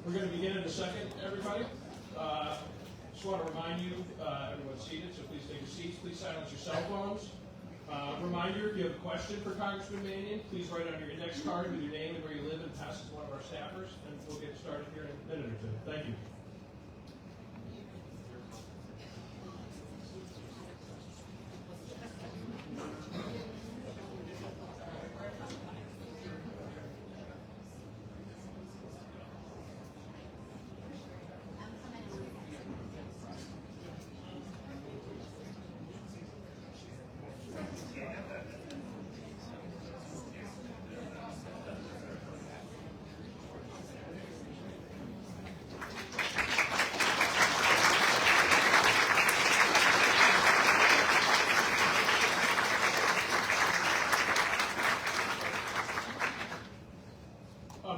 We're going to begin in a second, everybody. Just want to remind you, everyone's seated, so please take your seats. Please silence your cell phones. Reminder, if you have a question for Congressman Mannion, please write on your index card with your name and where you live and pass it to one of our staffers, and we'll get started here in a minute or two. Thank you.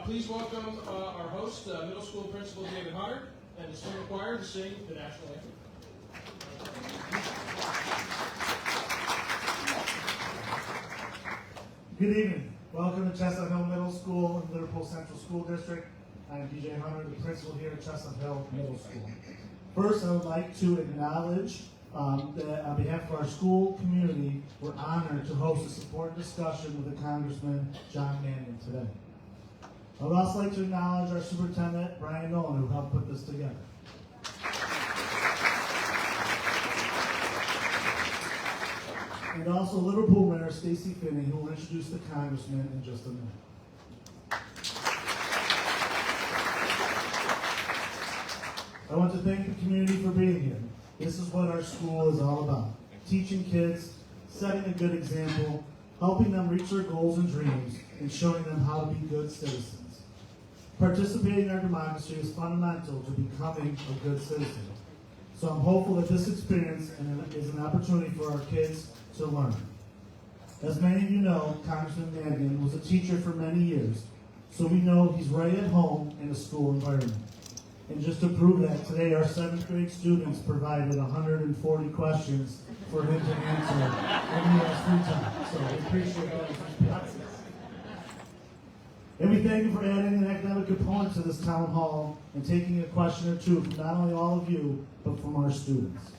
Please welcome our host, middle school principal David Hunter, and the student choir to sing the national anthem. Good evening. Welcome to Chestnut Hill Middle School in Liverpool Central School District. I am DJ Hunter, the principal here at Chestnut Hill Middle School. First, I would like to acknowledge that on behalf of our school community, we're honored to host a support discussion with the Congressman John Mannion today. I would also like to acknowledge our superintendent, Brian Nolan, who helped put this together. And also Liverpool Mayor Stacey Finney, who will introduce the Congressman in just a minute. I want to thank the community for being here. This is what our school is all about. Teaching kids, setting a good example, helping them reach their goals and dreams, and showing them how to be good citizens. Participating in our democracy is fundamental to becoming a good citizen. So I'm hopeful that this experience is an opportunity for our kids to learn. As many of you know, Congressman Mannion was a teacher for many years, so we know he's right at home in a school environment. And just to prove that, today our 7th grade students provided 140 questions for him to answer when he has free time. So we appreciate that. And we thank you for adding an academic component to this town hall and taking a question or two from not only all of you, but from our students.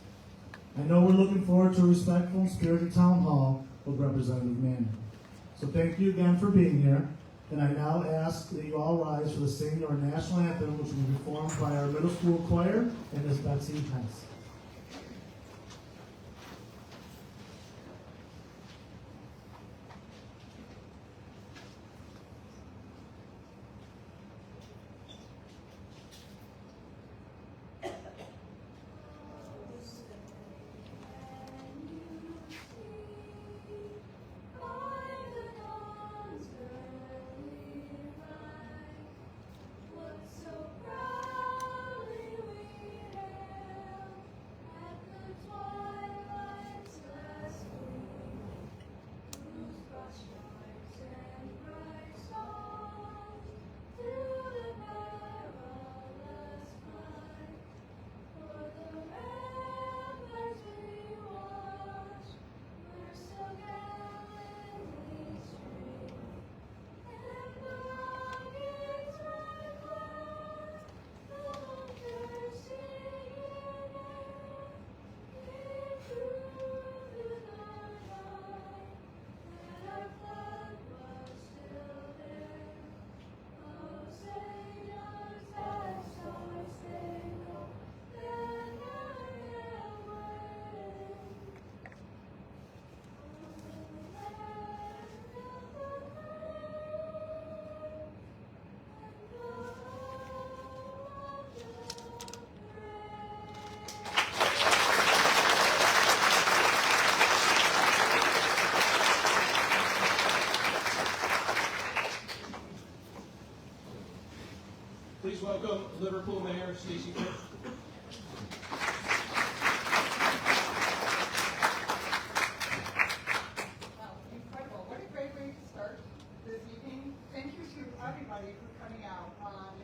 I know we're looking forward to a respectful and spirited town hall with Representative Mannion. So thank you again for being here. And I now ask that you all rise for the singing of our national anthem, which will be performed by our middle school choir and Miss Betsy Hess. Please welcome Liverpool Mayor Stacey Finney. Wow, incredible. What a great way to start this evening. Thank you to everybody for coming out on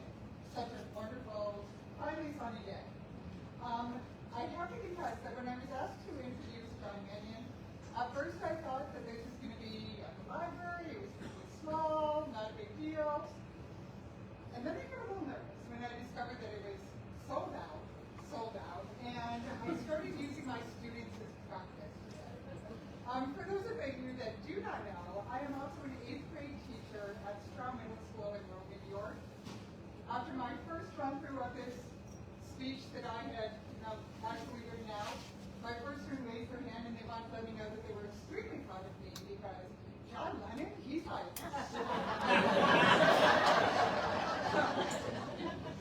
such a wonderful, highly sunny day. I have to confess that when I was asked to introduce John Mannion, at first I thought that this was going to be at the library, it was going to be small, not a big deal. And then I got a little nervous when I speech that I had, actually written out, my first room raised their hand and they wanted to let me know that they were extremely proud of me because John Lennon, he's like,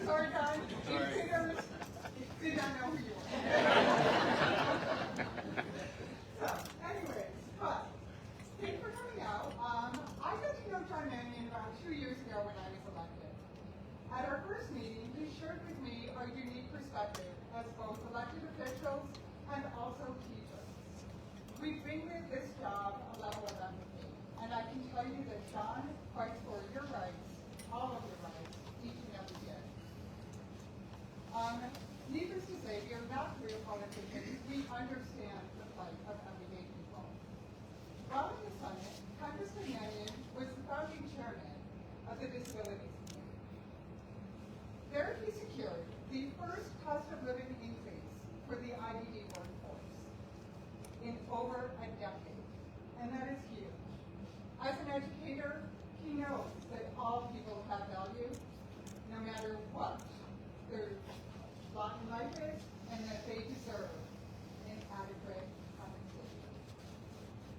sorry guys, did not know who you were. So, anyways, but thanks for coming out. I got to know John Mannion about 2 years ago when I was elected. At our first meeting, he shared with me a unique perspective as both elected officials and also teachers. We bring with this job a level of empathy, and I can tell you that John fights for your rights, all of your rights, each and every day. Needless to say, we are not career politicians. We understand the plight of everyday people. While in the Senate, Congressman Mannion was the founding chairman of the Disabilities Committee. There he secured the first cost of living increase for the IDD workforce in over a decade, and that is huge. As an educator, he knows that all people have value, no matter what their lot in life is, and that they deserve an adequate compensation.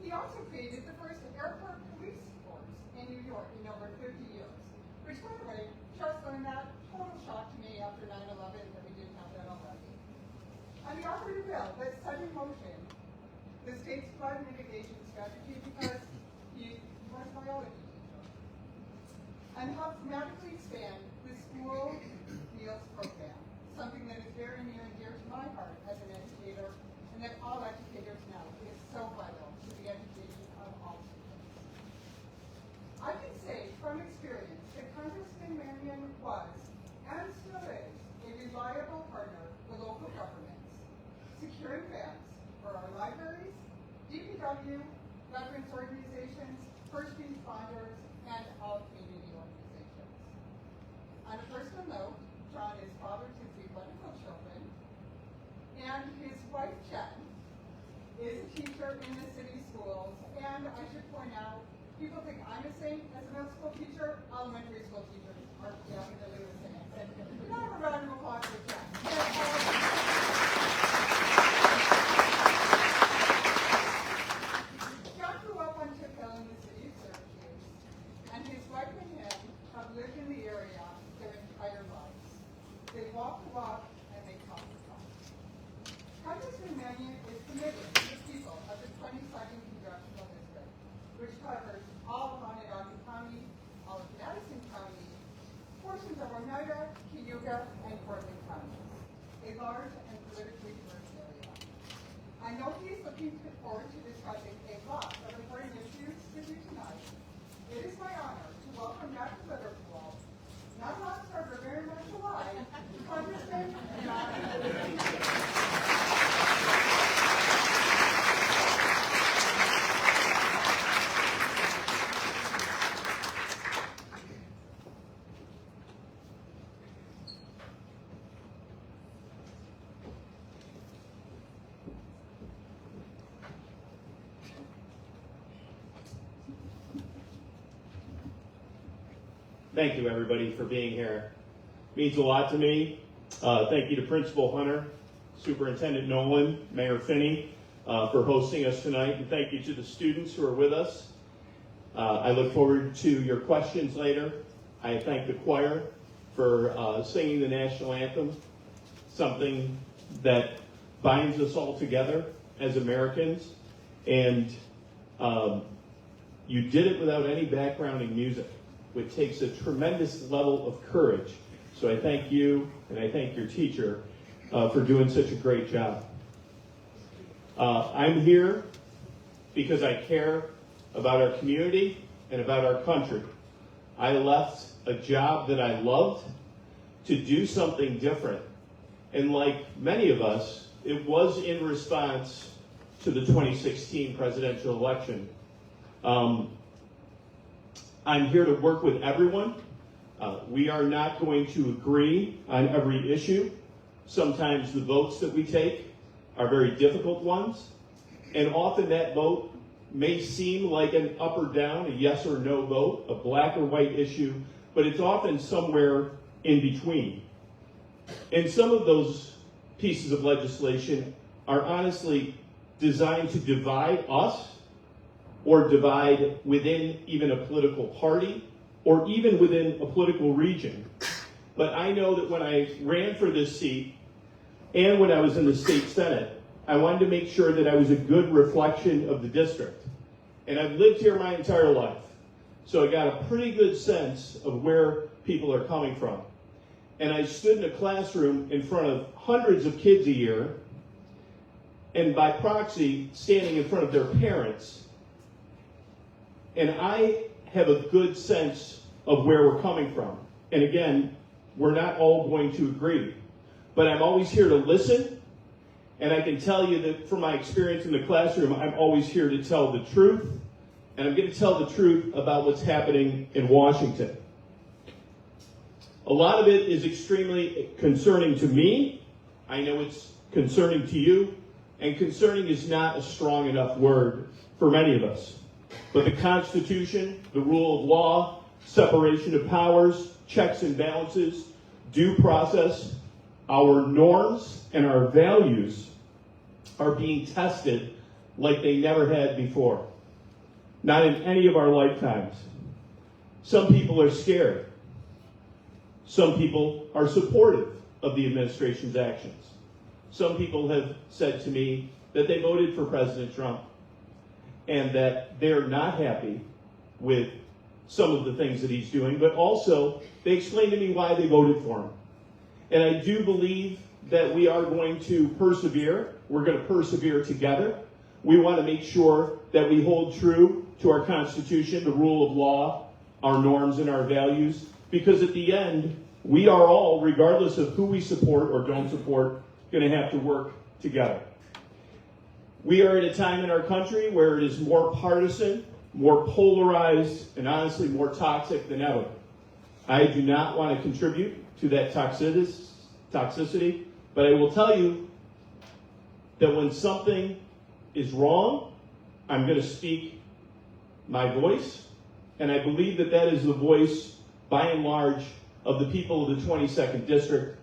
He also created the first airport police force in New York in over 50 years, which, by the way, just learned that, total shock to me after 9/11 that we didn't have that already. And he offered a bill that set in motion the state's flood mitigation strategy because he was a biology teacher, and helped dramatically expand the school meals program, something that is very near and dear to my heart as an educator, and that all educators know is so vital to the education of all students. I can say from experience that Congressman Mannion was, and still is, a reliable partner with local governments, securing grants for our libraries, DPW, veterans organizations, first responders, and all community organizations. On a personal note, John is father to 3 wonderful children, and his wife Jen is a teacher in the city schools, and I should point out, people think I'm a saint as a middle school teacher. Elementary school teachers are definitely the same. And we have a round of applause for Jen. John grew up on Tip Hill in the city of Syracuse, and his wife and him have lived in the area their entire lives. They walk the walk, and they talk the talk. Congressman Mannion is committed to the people of the 22nd Congressional District, which covers all of Onondaga County, all of Madison County, portions of Oneida, Cayuga, and Portland counties, a large and politically diverse area. I know he is looking forward to discussing a lot of important issues with you tonight. It is my honor to welcome back to Liverpool, not rock star but very much alive, Congressman John Mannion. Thank you, everybody, for being here. It means a lot to me. Thank you to Principal Hunter, Superintendent Nolan, Mayor Finney, for hosting us tonight, and thank you to the students who are with us. I look forward to your questions later. I thank the choir for singing the national anthem, something that binds us all together as Americans, and you did it without any background in music, which takes a tremendous level of courage. So I thank you, and I thank your teacher for doing such a great job. I'm here because I care about our community and about our country. I left a job that I loved to do something different. And like many of us, it was in response to the 2016 presidential election. I'm here to work with everyone. We are not going to agree on every issue. Sometimes the votes that we take are very difficult ones, and often that vote may seem like an up or down, a yes or no vote, a black or white issue, but it's often somewhere in between. And some of those pieces of legislation are honestly designed to divide us or divide within even a political party or even within a political region. But I know that when I ran for this seat and when I was in the state senate, I wanted to make sure that I was a good reflection of the district. And I've lived here my entire life, so I got a pretty good sense of where people are coming from. And I stood in a classroom in front of hundreds of kids a year, and by proxy, standing in front of their parents. And I have a good sense of where we're coming from. And again, we're not all going to agree. But I'm always here to listen, and I can tell you that from my experience in the classroom, I'm always here to tell the truth, and I'm going to tell the truth about what's happening in Washington. A lot of it is extremely concerning to me. I know it's concerning to you, and concerning is not a strong enough word for many of us. But the Constitution, the rule of law, separation of powers, checks and balances, due process, our norms and our values are being tested like they never had before. Not in any of our lifetimes. Some people are scared. Some people are supportive of the administration's actions. Some people have said to me that they voted for President Trump and that they're not happy with some of the things that he's doing, but also they explained to me why they voted for him. And I do believe that we are going to persevere. We're going to persevere together. We want to make sure that we hold true to our Constitution, the rule of law, our norms, and our values, because at the end, we are all, regardless of who we support or don't support, going to have to work together. We are at a time in our country where it is more partisan, more polarized, and honestly more toxic than ever. I do not want to contribute to that toxicity, but I will tell you that when something is wrong, I'm going to speak my voice, and I believe that that is the voice, by and large, of the people of the 22nd District,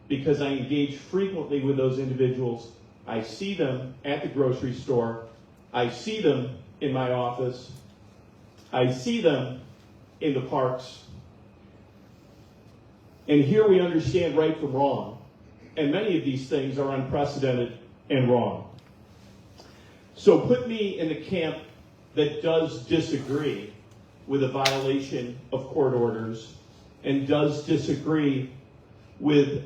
because I engage frequently with those individuals. I see them at the grocery store. I see them in my office. I see them in the parks. And here we understand right from wrong. And many of these things are unprecedented and wrong. So put me in the camp that does disagree with a violation of court orders and does disagree with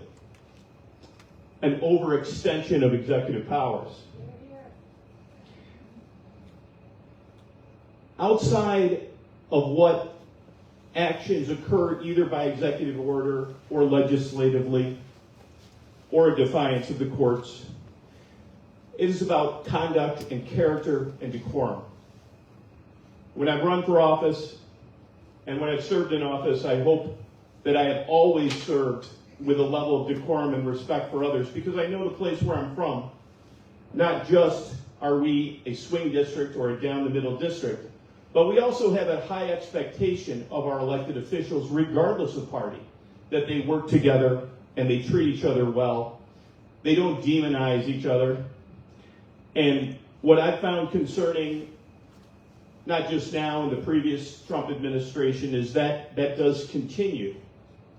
an overextension of executive powers. Outside of what actions occur either by executive order or legislatively or a defiance of the courts, it is about conduct and character and decorum. When I've run for office and when I've served in office, I hope that I have always served with a level of decorum and respect for others, because I know the place where I'm from, not just are we a swing district or a down the middle district, but we also have a high expectation of our elected officials, regardless of party, that they work together and they treat each other well. They don't demonize each other. And what I've found concerning, not just now in the previous Trump administration, is that that does continue.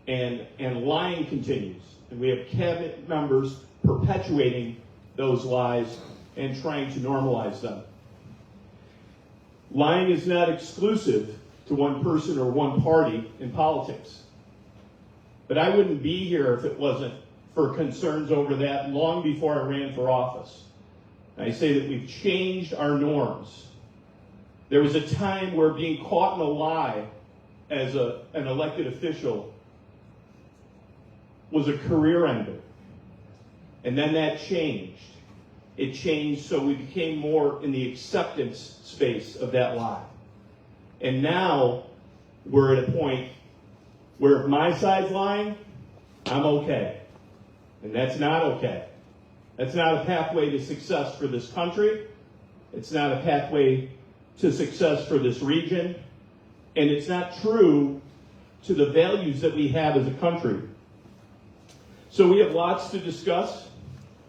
And lying continues. And we have cabinet members perpetuating those lies and trying to normalize them. Lying is not exclusive to one person or one party in politics. But I wouldn't be here if it wasn't for concerns over that long before I ran for office. I say that we've changed our norms. There was a time where being caught in a lie as an elected official was a career ender. And then that changed. It changed so we became more in the acceptance space of that lie. And now we're at a point where if my side's lying, I'm okay. And that's not okay. That's not a pathway to success for this country. It's not a pathway to success for this region. And it's not true to the values that we have as a country. So we have lots to discuss.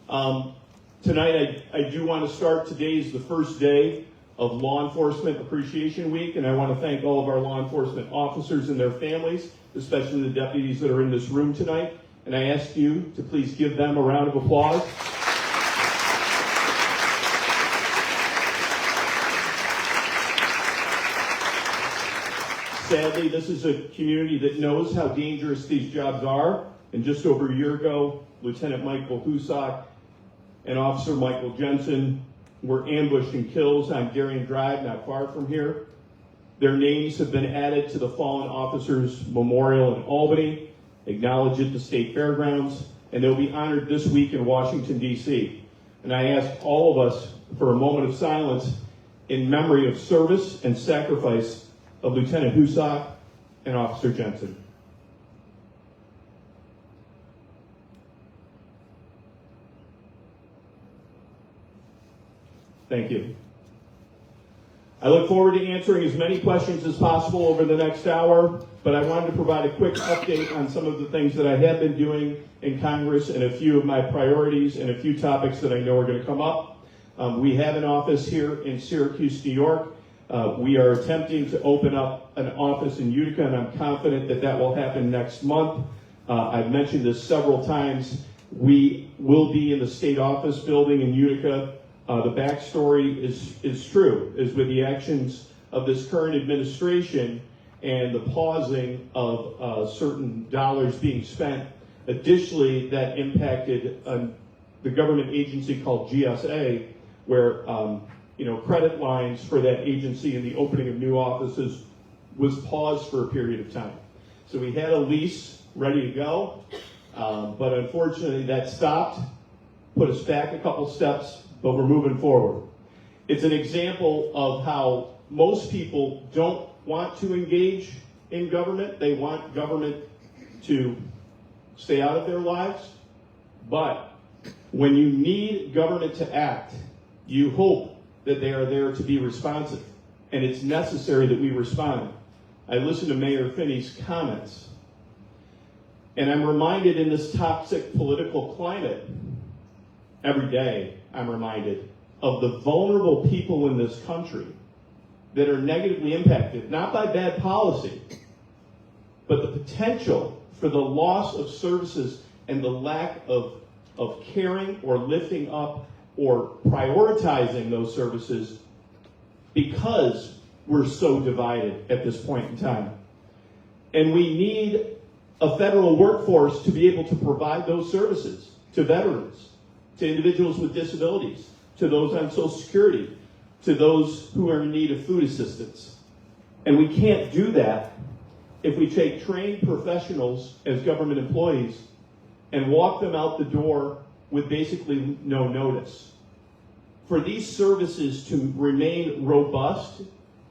Tonight I do want to start. Today is the first day of Law Enforcement Appreciation Week, and I want to thank all of our law enforcement officers and their families, especially the deputies that are in this room tonight. And I ask you to please give them a round of applause. Sadly, this is a community that knows how dangerous these jobs are. And just over a year ago, Lieutenant Michael Husak and Officer Michael Jensen were ambushed and killed on Darien Drive, not far from here. Their names have been added to the Fallen Officers Memorial in Albany, acknowledged at the State Fairgrounds, and they'll be honored this week in Washington, D.C. And I ask all of us for a moment of silence in memory of service and sacrifice of Lieutenant Husak and Officer Jensen. Thank you. I look forward to answering as many questions as possible over the next hour, but I wanted to provide a quick update on some of the things that I have been doing in Congress and a few of my priorities and a few topics that I know are going to come up. We have an office here in Syracuse, New York. We are attempting to open up an office in Utica, and I'm confident that that will happen next month. I've mentioned this several times. We will be in the state office building in Utica. The backstory is true, is with the actions of this current administration and the pausing of certain dollars being spent. Additionally, that impacted the government agency called GSA, where credit lines for that agency and the opening of new offices was paused for a period of time. So we had a lease ready to go, but unfortunately that stopped, put us back a couple steps, but we're moving forward. It's an example of how most people don't want to engage in government. They want government to stay out of their lives. But when you need government to act, you hope that they are there to be responsive. And it's necessary that we respond. I listened to Mayor Finney's comments, and I'm reminded in this toxic political climate, every day I'm reminded of the vulnerable people in this country that are negatively impacted, not by bad policy, but the potential for the loss of services and the lack of caring or lifting up or prioritizing those services because we're so divided at this point in time. And we need a federal workforce to be able to provide those services to veterans, to individuals with disabilities, to those on Social Security, to those who are in need of food assistance. And we can't do that if we take trained professionals as government employees and walk them out the door with basically no notice. For these services to remain robust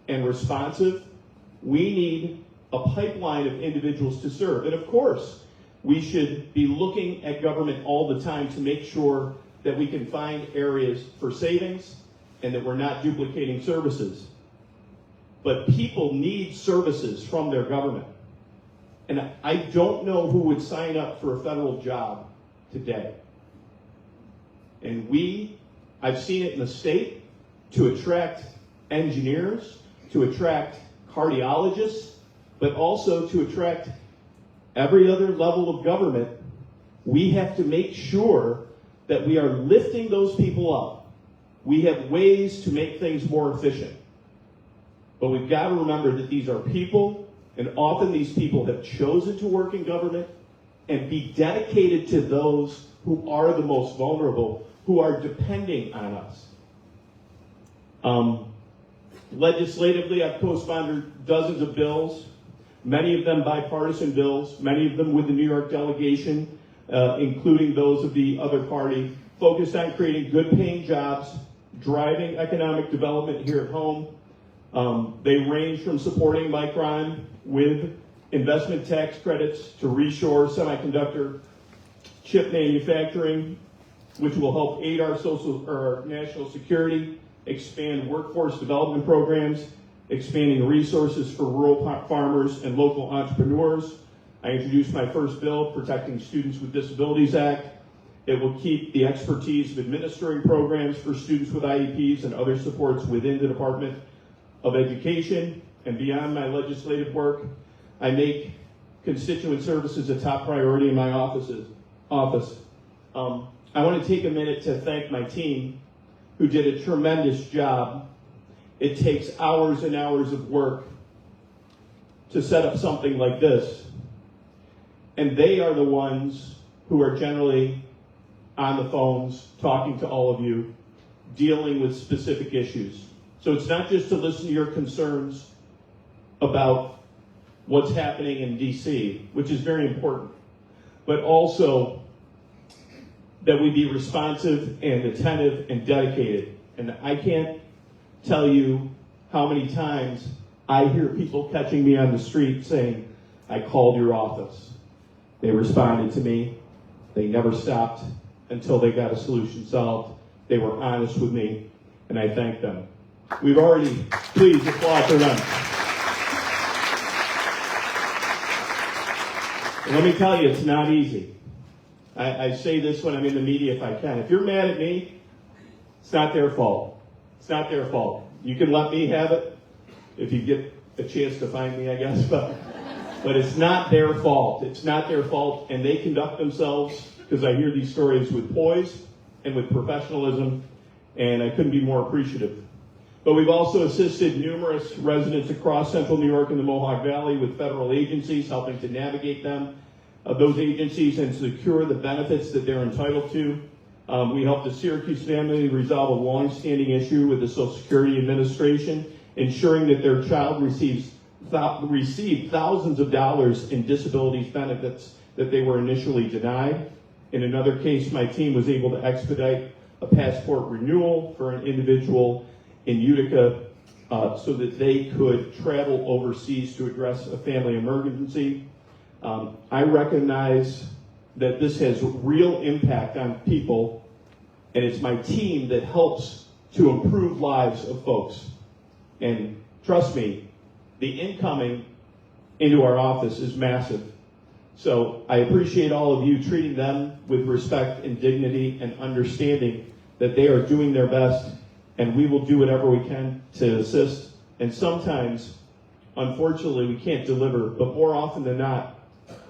and responsive, we need a pipeline of individuals to serve. And of course, we should be looking at government all the time to make sure that we can find areas for savings and that we're not duplicating services. But people need services from their government. And I don't know who would sign up for a federal job today. And I've seen it in the state, to attract engineers, to attract cardiologists, but also to attract every other level of government. We have to make sure that we are lifting those people up. We have ways to make things more efficient. But we've got to remember that these are people, and often these people have chosen to work in government and be dedicated to those who are the most vulnerable, who are depending on us. Legislatively, I've co-sponsored dozens of bills, many of them bipartisan bills, many of them with the New York delegation, including those of the other party, focused on creating good-paying jobs, driving economic development here at home. They range from supporting Micron with investment tax credits to reshore semiconductor chip manufacturing, which will help aid our national security, expand workforce development programs, expanding resources for rural farmers and local entrepreneurs, I introduced my first bill, Protecting Students with Disabilities Act. It will keep the expertise of administering programs for students with IEPs and other supports within the Department of Education. And beyond my legislative work, I make constituent services a top priority in my office. I want to take a minute to thank my team who did a tremendous job. It takes hours and hours of work to set up something like this. And they are the ones who are generally on the phones, talking to all of you, dealing with specific issues. So it's not just to listen to your concerns about what's happening in DC, which is very important, but also that we be responsive and attentive and dedicated. And I can't tell you how many times I hear people catching me on the street saying, I called your office. They responded to me. They never stopped until they got a solution solved. They were honest with me, and I thank them. We've already, please applaud for them. And let me tell you, it's not easy. I say this when I'm in the media if I can. If you're mad at me, it's not their fault. It's not their fault. You can let me have it if you get a chance to find me, I guess. But it's not their fault. It's not their fault. And they conduct themselves, because I hear these stories, with poise and with professionalism, and I couldn't be more appreciative. But we've also assisted numerous residents across central New York and the Mohawk Valley with federal agencies, helping to navigate them, those agencies, and secure the benefits that they're entitled to. We helped the Syracuse family resolve a long-standing issue with the Social Security Administration, ensuring that their child received thousands of dollars in disabilities benefits that they were initially denied. In another case, my team was able to expedite a passport renewal for an individual in Utica so that they could travel overseas to address a family emergency. I recognize that this has real impact on people, and it's my team that helps to improve lives of folks. And trust me, the incoming into our office is massive. So I appreciate all of you treating them with respect and dignity and understanding that they are doing their best, and we will do whatever we can to assist. And sometimes, unfortunately, we can't deliver, but more often than not,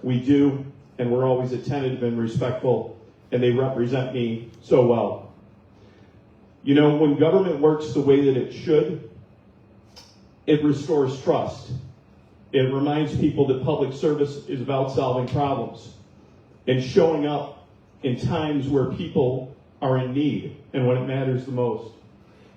we do, and we're always attentive and respectful, and they represent me so well. You know, when government works the way that it should, it restores trust. It reminds people that public service is about solving problems and showing up in times where people are in need and when it matters the most.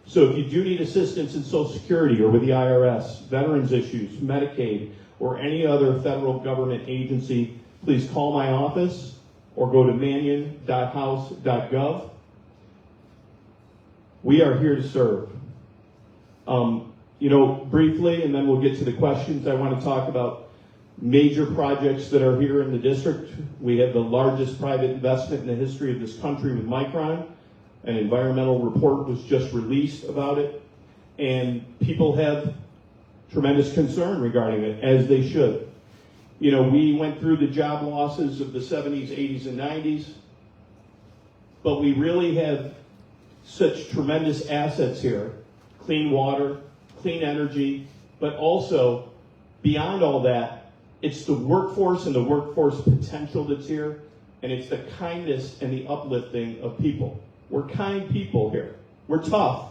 So if you do need assistance in Social Security or with the IRS, veterans issues, Medicaid, or any other federal government agency, please call my office or go to mannion.house.gov. We are here to serve. Briefly, and then we'll get to the questions, I want to talk about major projects that are here in the district. We have the largest private investment in the history of this country with Micron. An environmental report was just released about it, and people have tremendous concern regarding it, as they should. You know, we went through the job losses of the 70s, 80s, and 90s, but we really have such tremendous assets here. Clean water, clean energy, but also, beyond all that, it's the workforce and the workforce potential that's here, and it's the kindness and the uplifting of people. We're kind people here. We're tough.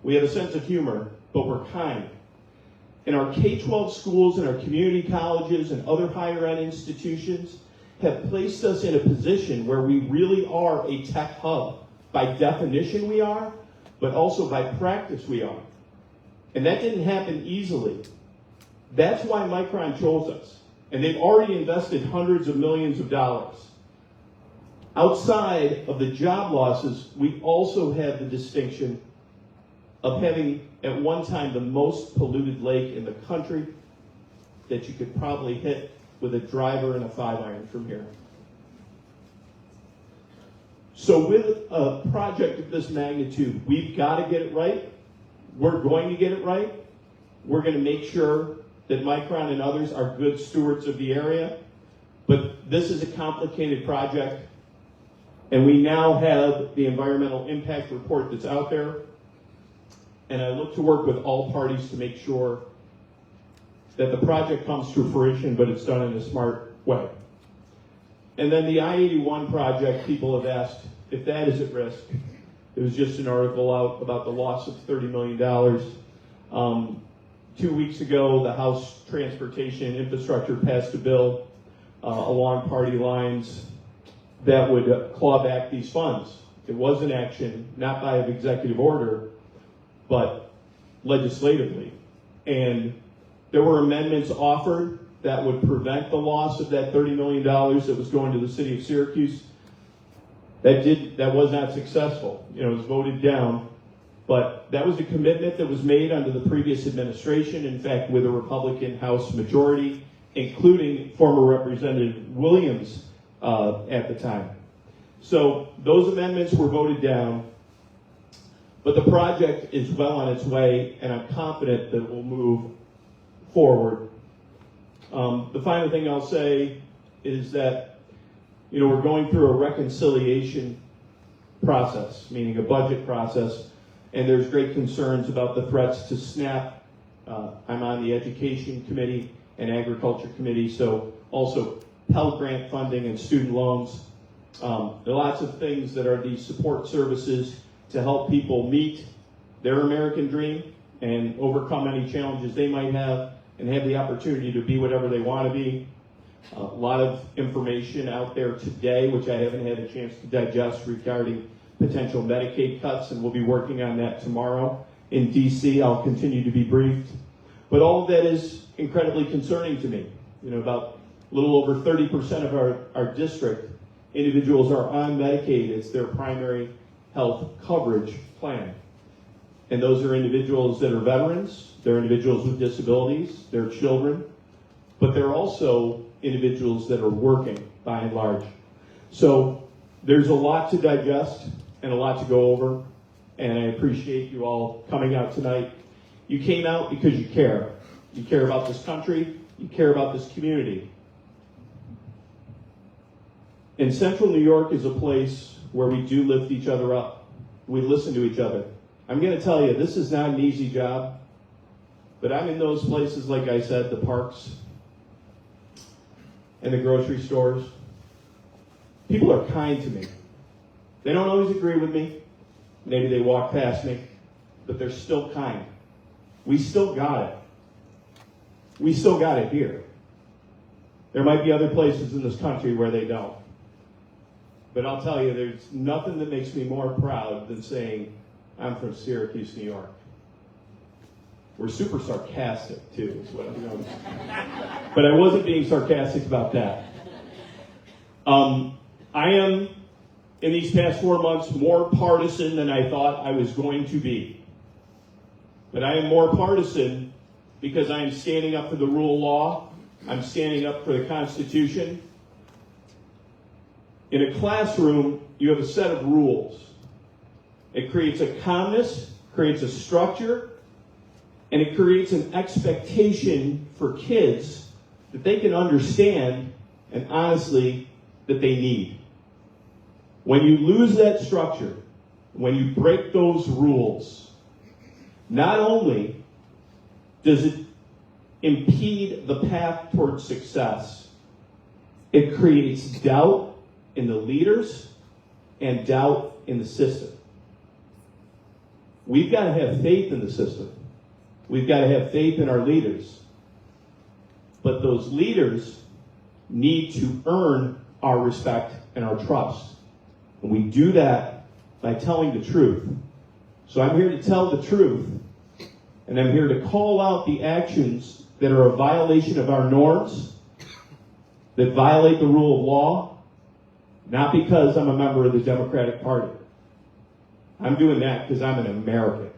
We have a sense of humor, but we're kind. And our K-12 schools and our community colleges and other higher ed institutions have placed us in a position where we really are a tech hub. By definition we are, but also by practice we are. And that didn't happen easily. That's why Micron chose us. And they've already invested hundreds of millions of dollars. Outside of the job losses, we also have the distinction of having, at one time, the most polluted lake in the country that you could probably hit with a driver and a 5-iron from here. So with a project of this magnitude, we've got to get it right. We're going to get it right. We're going to make sure that Micron and others are good stewards of the area. But this is a complicated project, and we now have the environmental impact report that's out there, and I look to work with all parties to make sure that the project comes to fruition, but it's done in a smart way. And then the I-81 project, people have asked if that is at risk. There was just an article out about the loss of $30 million. 2 weeks ago, the House Transportation and Infrastructure passed a bill along party lines that would claw back these funds. It was an action, not by an executive order, but legislatively. And there were amendments offered that would prevent the loss of that $30 million that was going to the city of Syracuse. That was not successful. It was voted down, but that was a commitment that was made under the previous administration, in fact, with a Republican House majority, including former Representative Williams at the time. So those amendments were voted down, but the project is well on its way, and I'm confident that it will move forward. The final thing I'll say is that, we're going through a reconciliation process, meaning a budget process, and there's great concerns about the threats to SNAP. I'm on the Education Committee and Agriculture Committee, so also Pell Grant funding and student loans. There are lots of things that are these support services to help people meet their American dream and overcome any challenges they might have and have the opportunity to be whatever they want to be. A lot of information out there today, which I haven't had a chance to digest, regarding potential Medicaid cuts, and we'll be working on that tomorrow in DC. I'll continue to be briefed. But all of that is incredibly concerning to me. About a little over 30% of our district individuals are on Medicaid. It's their primary health coverage plan. And those are individuals that are veterans, they're individuals with disabilities, they're children, but they're also individuals that are working by and large. So there's a lot to digest and a lot to go over, and I appreciate you all coming out tonight. You came out because you care. You care about this country, you care about this community. And Central New York is a place where we do lift each other up. We listen to each other. I'm going to tell you, this is not an easy job, but I'm in those places, like I said, the parks and the grocery stores. People are kind to me. They don't always agree with me. Maybe they walk past me, but they're still kind. We still got it. We still got it here. There might be other places in this country where they don't. But I'll tell you, there's nothing that makes me more proud than saying, I'm from Syracuse, New York. We're super sarcastic, too, is what I'm doing. But I wasn't being sarcastic about that. I am, in these past 4 months, more partisan than I thought I was going to be. But I am more partisan because I am standing up for the rule of law. I'm standing up for the Constitution. In a classroom, you have a set of rules. It creates a calmness, creates a structure, and it creates an expectation for kids that they can understand and honestly that they need. When you lose that structure, when you break those rules, not only does it impede the path towards success, it creates doubt in the leaders and doubt in the system. We've got to have faith in the system. We've got to have faith in our leaders. But those leaders need to earn our respect and our trust. And we do that by telling the truth. So I'm here to tell the truth, and I'm here to call out the actions that are a violation of our norms, that violate the rule of law, not because I'm a member of the Democratic Party. I'm doing that because I'm an American.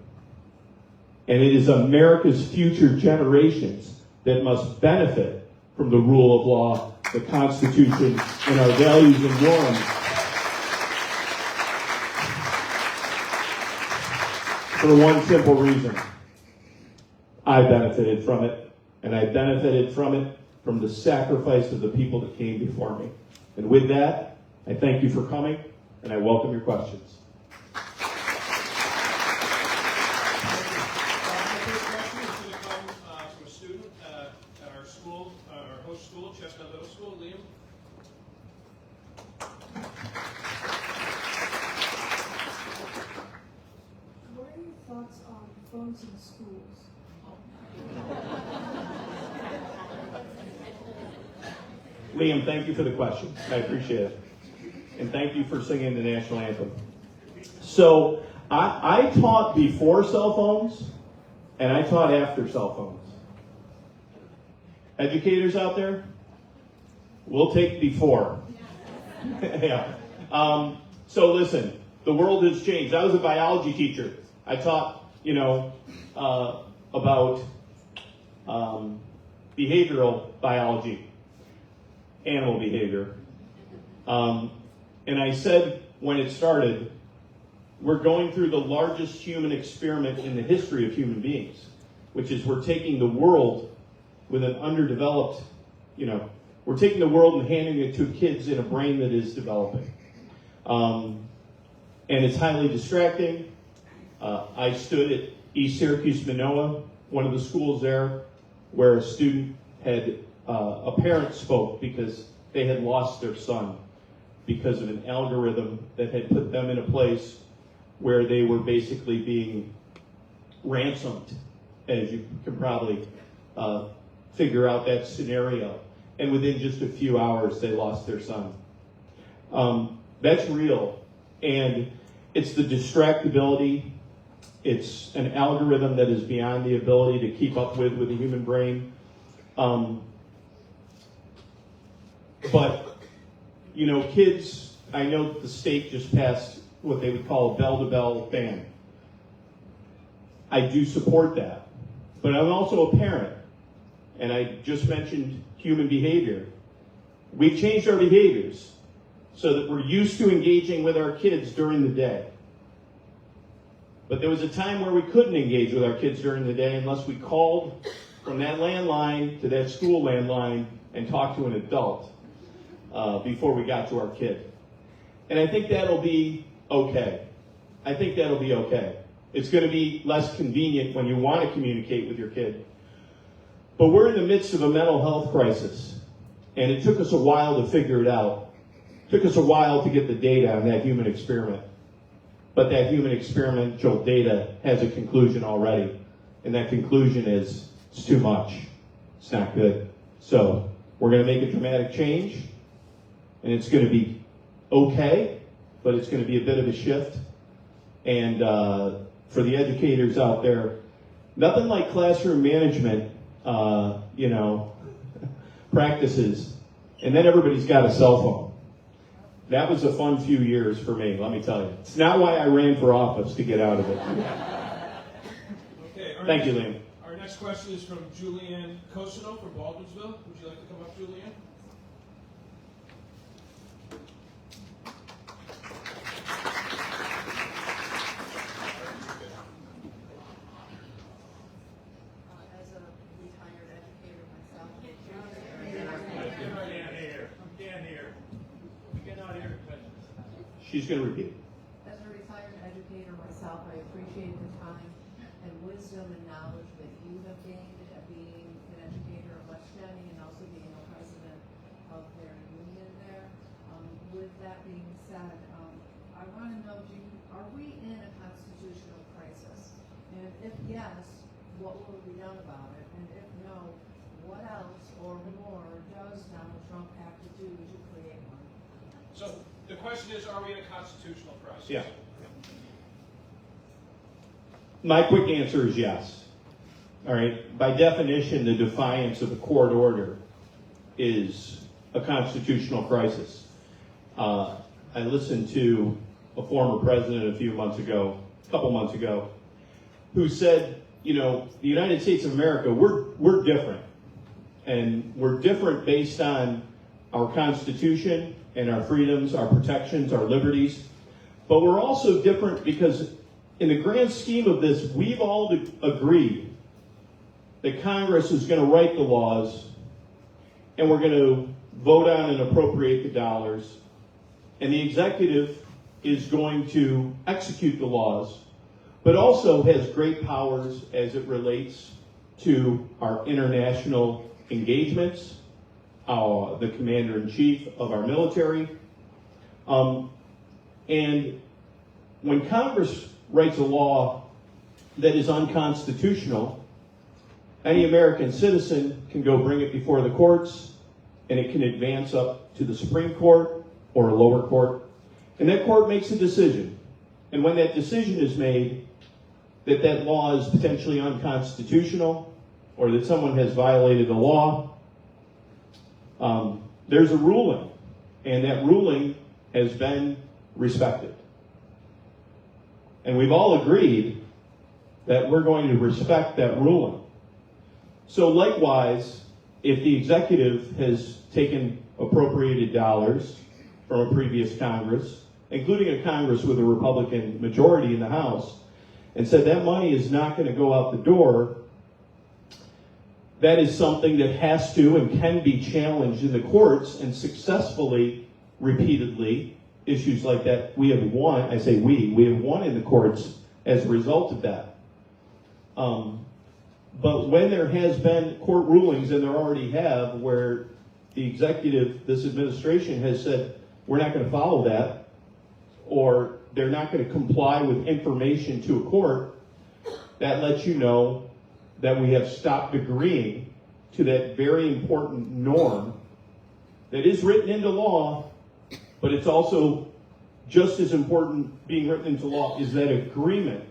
And it is America's future generations that must benefit from the rule of law, the Constitution, and our values and norms. For one simple reason. I benefited from it, and I benefited from it from the sacrifice of the people that came before me. And with that, I thank you for coming, and I welcome your questions. My first question is going to come from a student at our school, our host school, Chestnut Middle School. Liam? What are your thoughts on phones in schools? Liam, thank you for the question. I appreciate it. And thank you for singing the national anthem. So, I taught before cell phones, and I taught after cell phones. Educators out there, we'll take before. Yeah. So listen, the world has changed. I was a biology teacher. I taught, about behavioral biology, animal behavior. And I said when it started, we're going through the largest human experiment in the history of human beings, which is we're taking the world with an underdeveloped, we're taking the world and handing it to kids in a brain that is developing. And it's highly distracting. I stood at East Syracuse, Manoa, one of the schools there, where a student had, a parent spoke because they had lost their son because of an algorithm that had put them in a place where they were basically being ransomed, as you can probably figure out that scenario. And within just a few hours, they lost their son. That's real. And it's the distractibility. It's an algorithm that is beyond the ability to keep up with the human brain. But, kids, I know the state just passed what they would call a bell-to-bell ban. I do support that. But I'm also a parent. And I just mentioned human behavior. We've changed our behaviors so that we're used to engaging with our kids during the day. But there was a time where we couldn't engage with our kids during the day unless we called from that landline to that school landline and talked to an adult before we got to our kid. And I think that'll be okay. I think that'll be okay. It's going to be less convenient when you want to communicate with your kid. But we're in the midst of a mental health crisis, and it took us a while to figure it out. It took us a while to get the data on that human experiment. But that human experimental data has a conclusion already, and that conclusion is it's too much. It's not good. So we're going to make a dramatic change, and it's going to be okay, but it's going to be a bit of a shift. And for the educators out there, nothing like classroom management practices, and then everybody's got a cell phone. That was a fun few years for me, let me tell you. It's not why I ran for office, to get out of it. Okay. Thank you, Liam. Our next question is from Julianne Cosino from Baldwinsville. Would you like to come up, Julianne? As a retired educator myself, She's going to repeat. as a retired educator myself, I appreciate the time and wisdom and knowledge that you have gained at being an educator of West County and also being a president of their union there. With that being said, I want to know, are we in a constitutional crisis? And if yes, what will be done about it? And if no, what else or more does Donald Trump have to do to create one? So the question is, are we in a constitutional crisis? Yeah. My quick answer is yes. All right. By definition, the defiance of a court order is a constitutional crisis. I listened to a former president a couple months ago, who said, the United States of America, we're different. And we're different based on our Constitution and our freedoms, our protections, our liberties. But we're also different because in the grand scheme of this, we've all agreed that Congress is going to write the laws and we're going to vote on and appropriate the dollars, and the executive is going to execute the laws, but also has great powers as it relates to our international engagements, the commander-in-chief of our military. And when Congress writes a law that is unconstitutional, any American citizen can go bring it before the courts, and it can advance up to the Supreme Court or a lower court, and that court makes a decision. And when that decision is made that that law is potentially unconstitutional or that someone has violated the law, there's a ruling, and that ruling has been respected. And we've all agreed that we're going to respect that ruling. So likewise, if the executive has taken appropriated dollars from a previous Congress, including a Congress with a Republican majority in the House, and said that money is not going to go out the door, that is something that has to and can be challenged in the courts, and successfully, repeatedly, issues like that we have won. I say we have won in the courts as a result of that. But when there has been court rulings, and there already have, where the executive, this administration has said, we're not going to follow that, or they're not going to comply with information to a court, that lets you know that we have stopped agreeing to that very important norm that is written into law, but it's also just as important being written into law is that agreement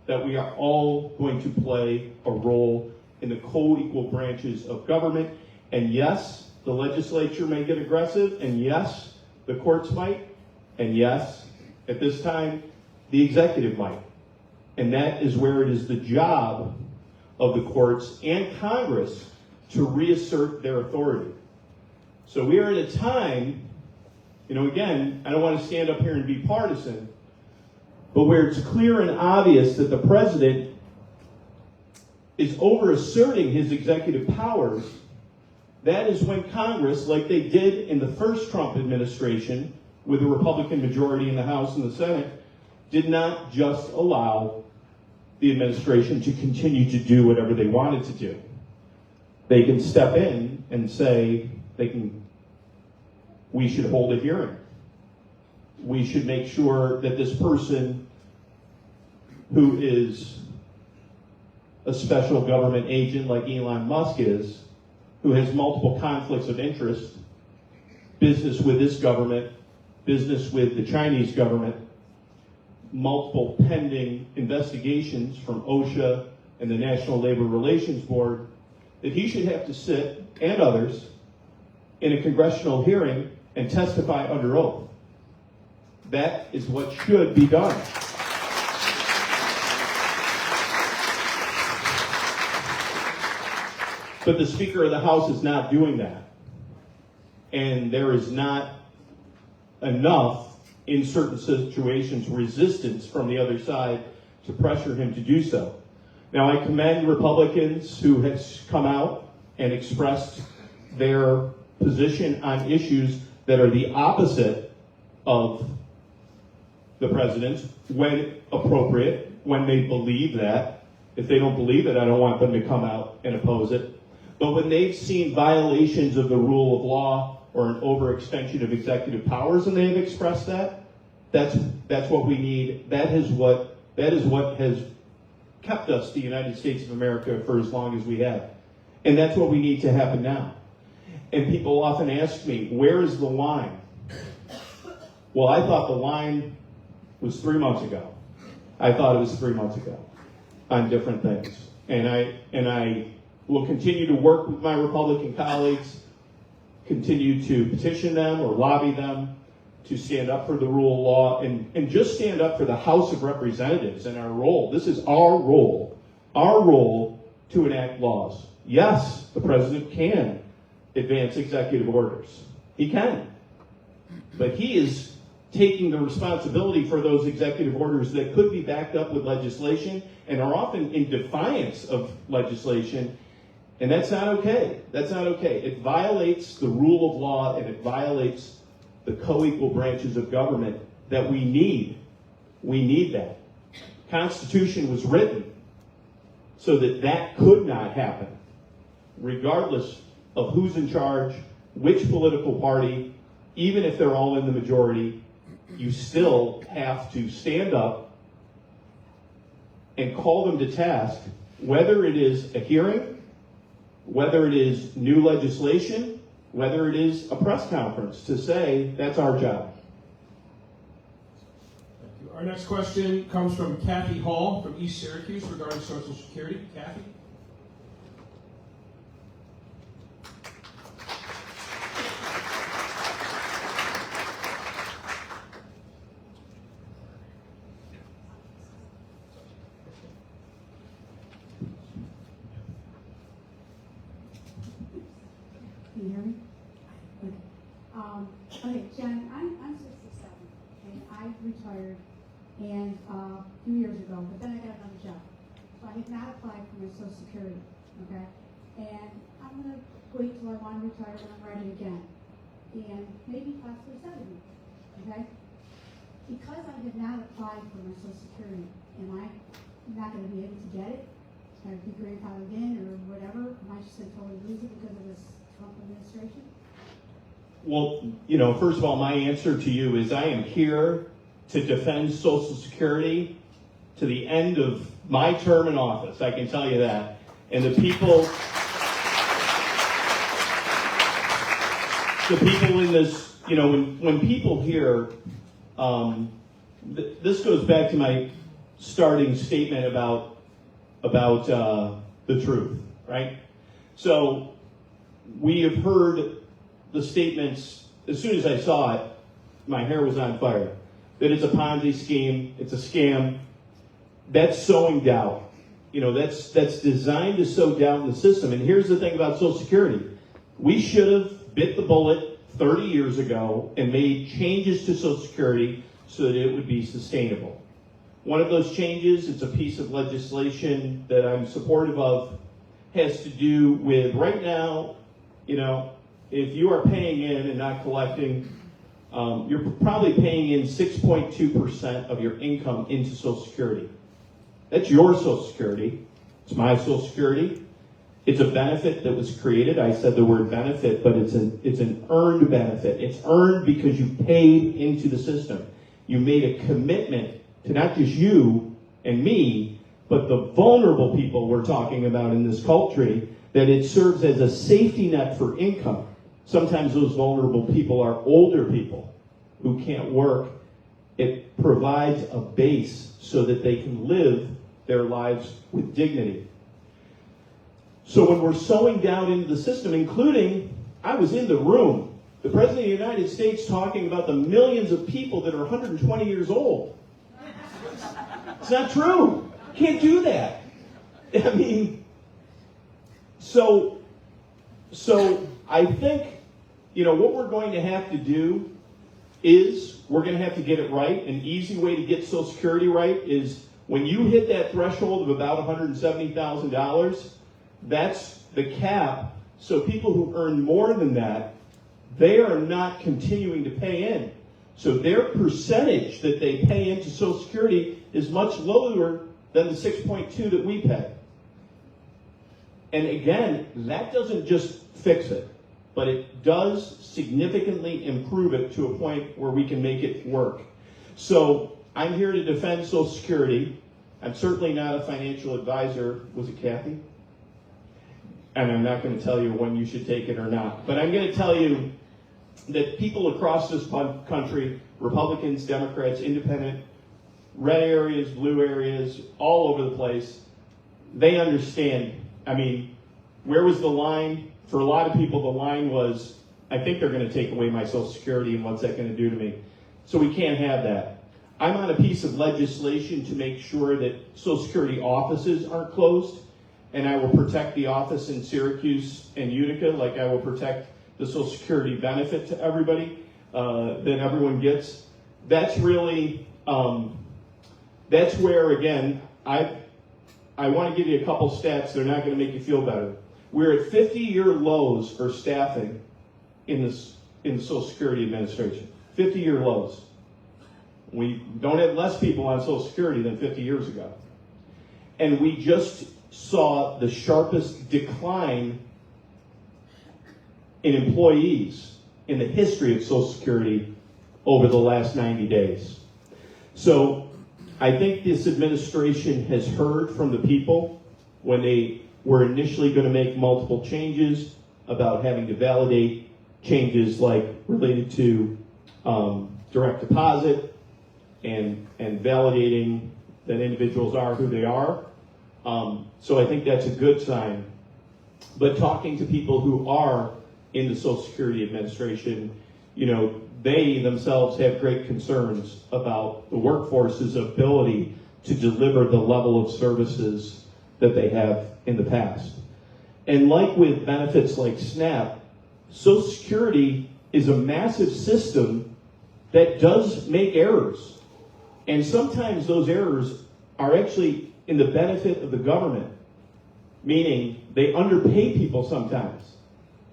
that we are all going to play a role in the co-equal branches of government. And yes, the legislature may get aggressive, and yes, the courts might, and yes, at this time, the executive might. And that is where it is the job of the courts and Congress to reassert their authority. So we are at a time, again, I don't want to stand up here and be partisan, but where it's clear and obvious that the president is over-asserting his executive powers, that is when Congress, like they did in the first Trump administration, with a Republican majority in the House and the Senate, did not just allow the administration to continue to do whatever they wanted to do. They can step in and say, we should hold a hearing. We should make sure that this person who is a special government agent like Elon Musk is, who has multiple conflicts of interest, business with this government, business with the Chinese government, multiple pending investigations from OSHA and the National Labor Relations Board, that he should have to sit, and others, in a congressional hearing and testify under oath. That is what should be done. But the Speaker of the House is not doing that. And there is not enough, in certain situations, resistance from the other side to pressure him to do so. Now, I commend Republicans who have come out and expressed their position on issues that are the opposite of the president's, when appropriate, when they believe that. If they don't believe it, I don't want them to come out and oppose it. But when they've seen violations of the rule of law or an overextension of executive powers, and they have expressed that, that's what we need. That is what has kept us the United States of America for as long as we have. And that's what we need to happen now. And people often ask me, where is the line? Well, I thought the line was 3 months ago. I thought it was 3 months ago on different things. And I will continue to work with my Republican colleagues, continue to petition them or lobby them to stand up for the rule of law, and just stand up for the House of Representatives and our role. This is our role to enact laws. Yes, the president can advance executive orders. He can. But he is taking the responsibility for those executive orders that could be backed up with legislation and are often in defiance of legislation, And that's not okay. That's not okay. It violates the rule of law, and it violates the co-equal branches of government that we need. We need that. Constitution was written so that that could not happen, regardless of who's in charge, which political party, even if they're all in the majority. You still have to stand up and call them to task, whether it is a hearing, whether it is new legislation, whether it is a press conference, to say that's our job. Thank you. Our next question comes from Kathy Hall from East Syracuse regarding Social Security. Kathy? Can you hear me? Okay. Okay, Jen, I'm 67, and I retired and a few years ago, but then I got another job. So I have not applied for my Social Security, okay? And I'm going to wait till I want to retire when I'm ready again. And maybe possibly 70, okay? Because I have not applied for my Social Security, am I not going to be able to get it? Or be grandfathered in or whatever? Am I just going to totally lose it because of this Trump administration? Well, first of all, my answer to you is I am here to defend Social Security to the end of my term in office. I can tell you that. And the people in this, when people hear, this goes back to my starting statement about the truth, right? So we have heard the statements, as soon as I saw it, my hair was on fire, that it's a Ponzi scheme, it's a scam. That's sowing doubt. That's designed to sow doubt in the system. And here's the thing about Social Security. We should have bit the bullet 30 years ago and made changes to Social Security so that it would be sustainable. One of those changes, it's a piece of legislation that I'm supportive of, has to do with right now, if you are paying in and not collecting, you're probably paying in 6.2% of your income into Social Security. That's your Social Security. It's my Social Security. It's a benefit that was created. I said the word benefit, but it's an earned benefit. It's earned because you paid into the system. You made a commitment to not just you and me, but the vulnerable people we're talking about in this country, that it serves as a safety net for income. Sometimes those vulnerable people are older people who can't work. It provides a base so that they can live their lives with dignity. So when we're sowing doubt into the system, including, I was in the room, the President of the United States talking about the millions of people that are 120 years old. It's not true. Can't do that. I mean, so I think, what we're going to have to do is we're going to have to get it right. An easy way to get Social Security right is when you hit that threshold of about $170,000, that's the cap. So people who earn more than that, they are not continuing to pay in. So their percentage that they pay into Social Security is much lower than the 6.2 that we pay. And again, that doesn't just fix it, but it does significantly improve it to a point where we can make it work. So I'm here to defend Social Security. I'm certainly not a financial advisor. Was it Kathy? And I'm not going to tell you when you should take it or not. But I'm going to tell you that people across this country, Republicans, Democrats, independent, red areas, blue areas, all over the place, they understand. I mean, where was the line? For a lot of people, the line was, I think they're going to take away my Social Security, and what's that going to do to me? So we can't have that. I'm on a piece of legislation to make sure that Social Security offices aren't closed, and I will protect the office in Syracuse and Utica like I will protect the Social Security benefit to everybody that everyone gets. That's really, that's where, again, I want to give you a couple stats. They're not going to make you feel better. We're at 50-year lows for staffing in the Social Security Administration. 50-year lows. We don't have less people on Social Security than 50 years ago. And we just saw the sharpest decline in employees in the history of Social Security over the last 90 days. So I think this administration has heard from the people when they were initially going to make multiple changes about having to validate changes like related to direct deposit and validating that individuals are who they are. So I think that's a good sign. But talking to people who are in the Social Security Administration, you know, they themselves have great concerns about the workforce's ability to deliver the level of services that they have in the past. And like with benefits like SNAP, Social Security is a massive system that does make errors. And sometimes those errors are actually in the benefit of the government, meaning they underpay people sometimes.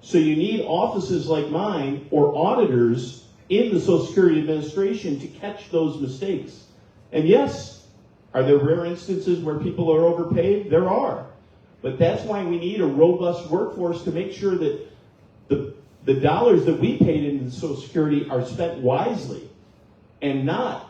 So you need offices like mine or auditors in the Social Security Administration to catch those mistakes. And yes, are there rare instances where people are overpaid? There are. But that's why we need a robust workforce to make sure that the dollars that we paid into Social Security are spent wisely and not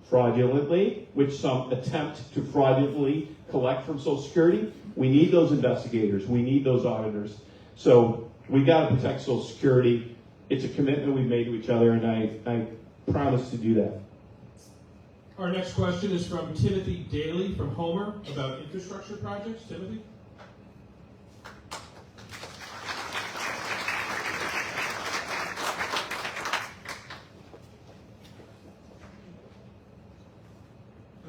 fraudulently, which some attempt to fraudulently collect from Social Security. We need those investigators. We need those auditors. So we've got to protect Social Security. It's a commitment we've made to each other, and I promise to do that. Our next question is from Timothy Daly from Homer about infrastructure projects. Timothy?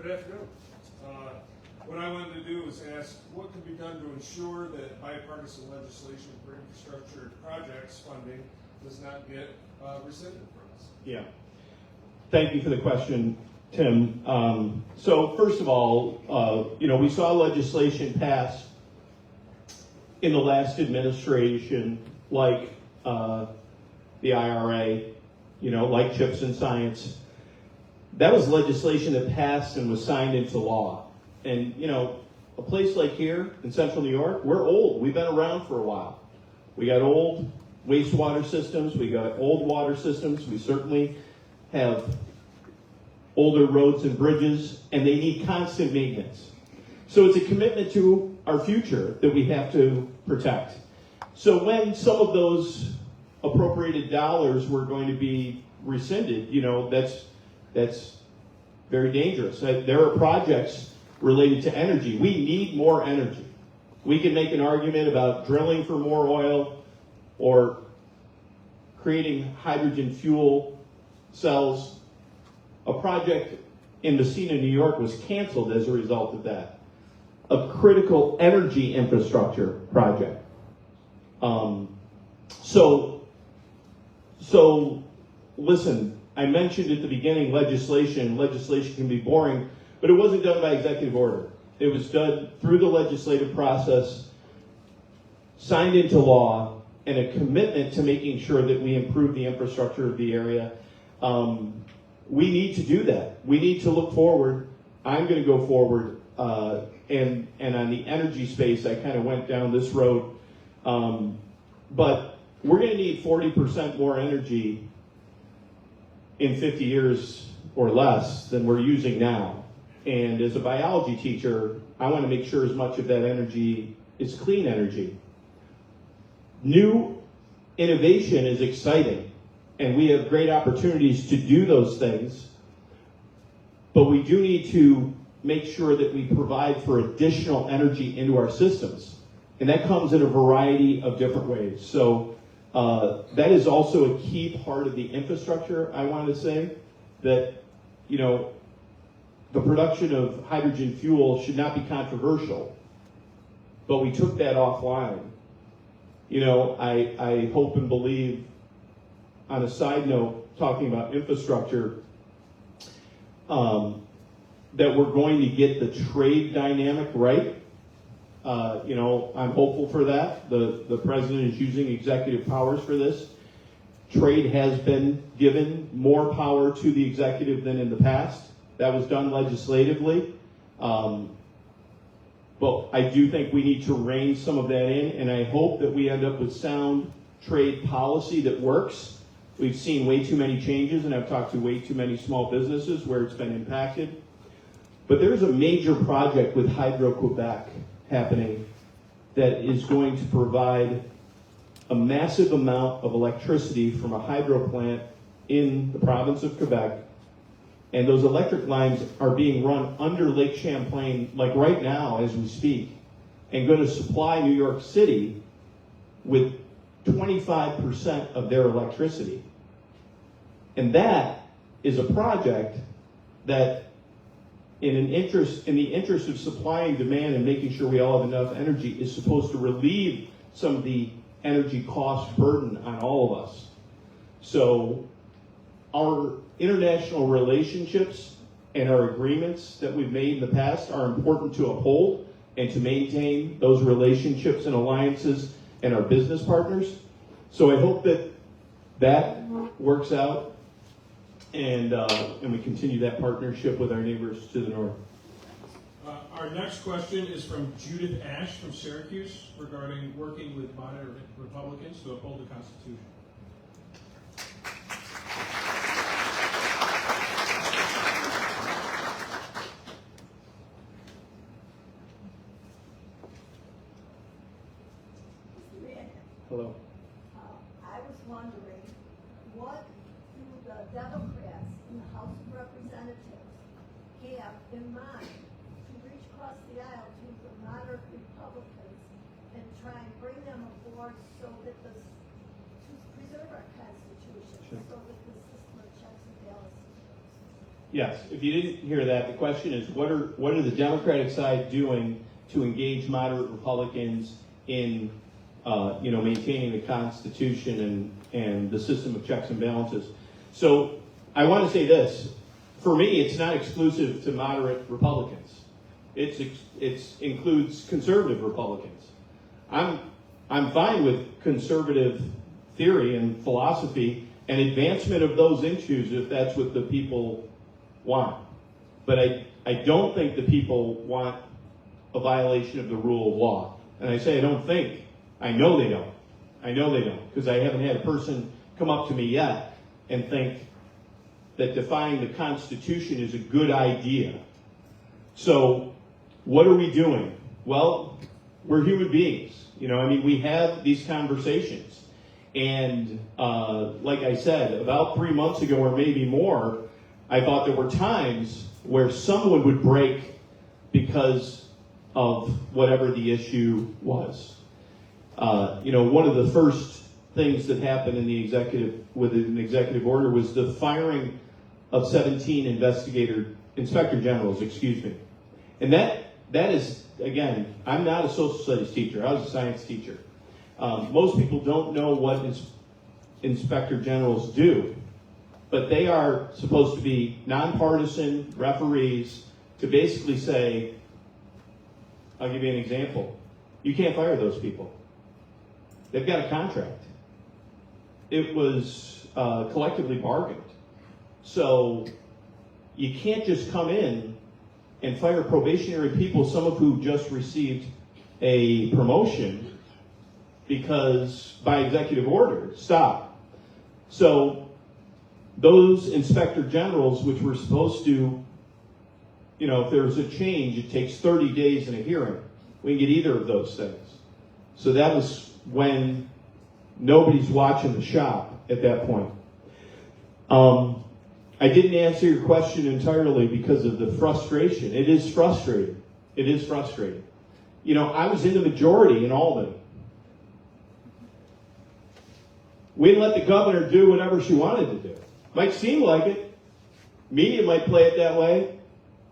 Good afternoon. What I wanted to do was ask what can be done to ensure that bipartisan legislation for infrastructure projects funding does not get rescinded from us. Yeah. Thank you for the question, Tim. So first of all, we saw legislation pass in the last administration, like the IRA, like CHIPS and Science. That was legislation that passed and was signed into law. And, a place like here in central New York, we're old. We've been around for a while. We got old wastewater systems. We got old water systems. We certainly have older roads and bridges, and they need constant maintenance. So it's a commitment to our future that we have to protect. So when some of those appropriated dollars were going to be rescinded, that's very dangerous. There are projects related to energy. We need more energy. We can make an argument about drilling for more oil or creating hydrogen fuel cells. A project in Messina, New York was canceled as a result of that. A critical energy infrastructure project. So listen, I mentioned at the beginning legislation can be boring, but it wasn't done by executive order. It was done through the legislative process, signed into law, and a commitment to making sure that we improve the infrastructure of the area. We need to do that. We need to look forward. I'm going to go forward. And on the energy space, I kind of went down this road. But we're going to need 40% more energy in 50 years or less than we're using now. And as a biology teacher, I want to make sure as much of that energy is clean energy. New innovation is exciting, and we have great opportunities to do those things, but we do need to make sure that we provide for additional energy into our systems. And that comes in a variety of different ways. So that is also a key part of the infrastructure, I want to say, that, the production of hydrogen fuel should not be controversial, but we took that offline. I hope and believe, on a side note, talking about infrastructure, that we're going to get the trade dynamic right. I'm hopeful for that. The president is using executive powers for this. Trade has been given more power to the executive than in the past. That was done legislatively. But I do think we need to rein some of that in, and I hope that we end up with sound trade policy that works. We've seen way too many changes, and I've talked to way too many small businesses where it's been impacted. But there's a major project with Hydro-Quebec happening that is going to provide a massive amount of electricity from a hydro plant in the province of Quebec. And those electric lines are being run under Lake Champlain, like right now as we speak, and going to supply New York City with 25% of their electricity. And that is a project that, in the interest of supply and demand and making sure we all have enough energy, is supposed to relieve some of the energy cost burden on all of us. So our international relationships and our agreements that we've made in the past are important to uphold and to maintain those relationships and alliances and our business partners. So I hope that that works out and we continue that partnership with our neighbors to the north. Our next question is from Judith Ash from Syracuse regarding working with moderate Republicans to uphold the Constitution. Hello. I was wondering, what do the Democrats in the House of Representatives have in mind to reach across the aisle to the moderate Republicans and try and bring them aboard so that to preserve our Constitution, Sure. so that the system of checks and balances works? Yes, if you didn't hear that, the question is, what are the Democratic side doing to engage moderate Republicans in maintaining the Constitution and the system of checks and balances? So I want to say this. For me, it's not exclusive to moderate Republicans. It includes conservative Republicans. I'm fine with conservative theory and philosophy and advancement of those issues if that's what the people want. But I don't think the people want a violation of the rule of law. And I say I don't think. I know they don't. I know they don't, because I haven't had a person come up to me yet and think that defying the Constitution is a good idea. So what are we doing? Well, we're human beings. We have these conversations. And like I said, about 3 months ago or maybe more, I thought there were times where someone would break because of whatever the issue was. One of the first things that happened in with an executive order was the firing of 17 inspector generals, And that is, again, I'm not a social studies teacher. I was a science teacher. Most people don't know what inspector generals do, but they are supposed to be nonpartisan referees to basically say, I'll give you an example. You can't fire those people. They've got a contract. It was collectively bargained. So you can't just come in and fire probationary people, some of who just received a promotion, because by executive order, stop. So those inspector generals, which were supposed to, if there was a change, it takes 30 days in a hearing. We can get either of those things. So that was when nobody's watching the shop at that point. I didn't answer your question entirely because of the frustration. It is frustrating. It is frustrating. I was in the majority in Albany. We didn't let the governor do whatever she wanted to do. Might seem like it. Media might play it that way.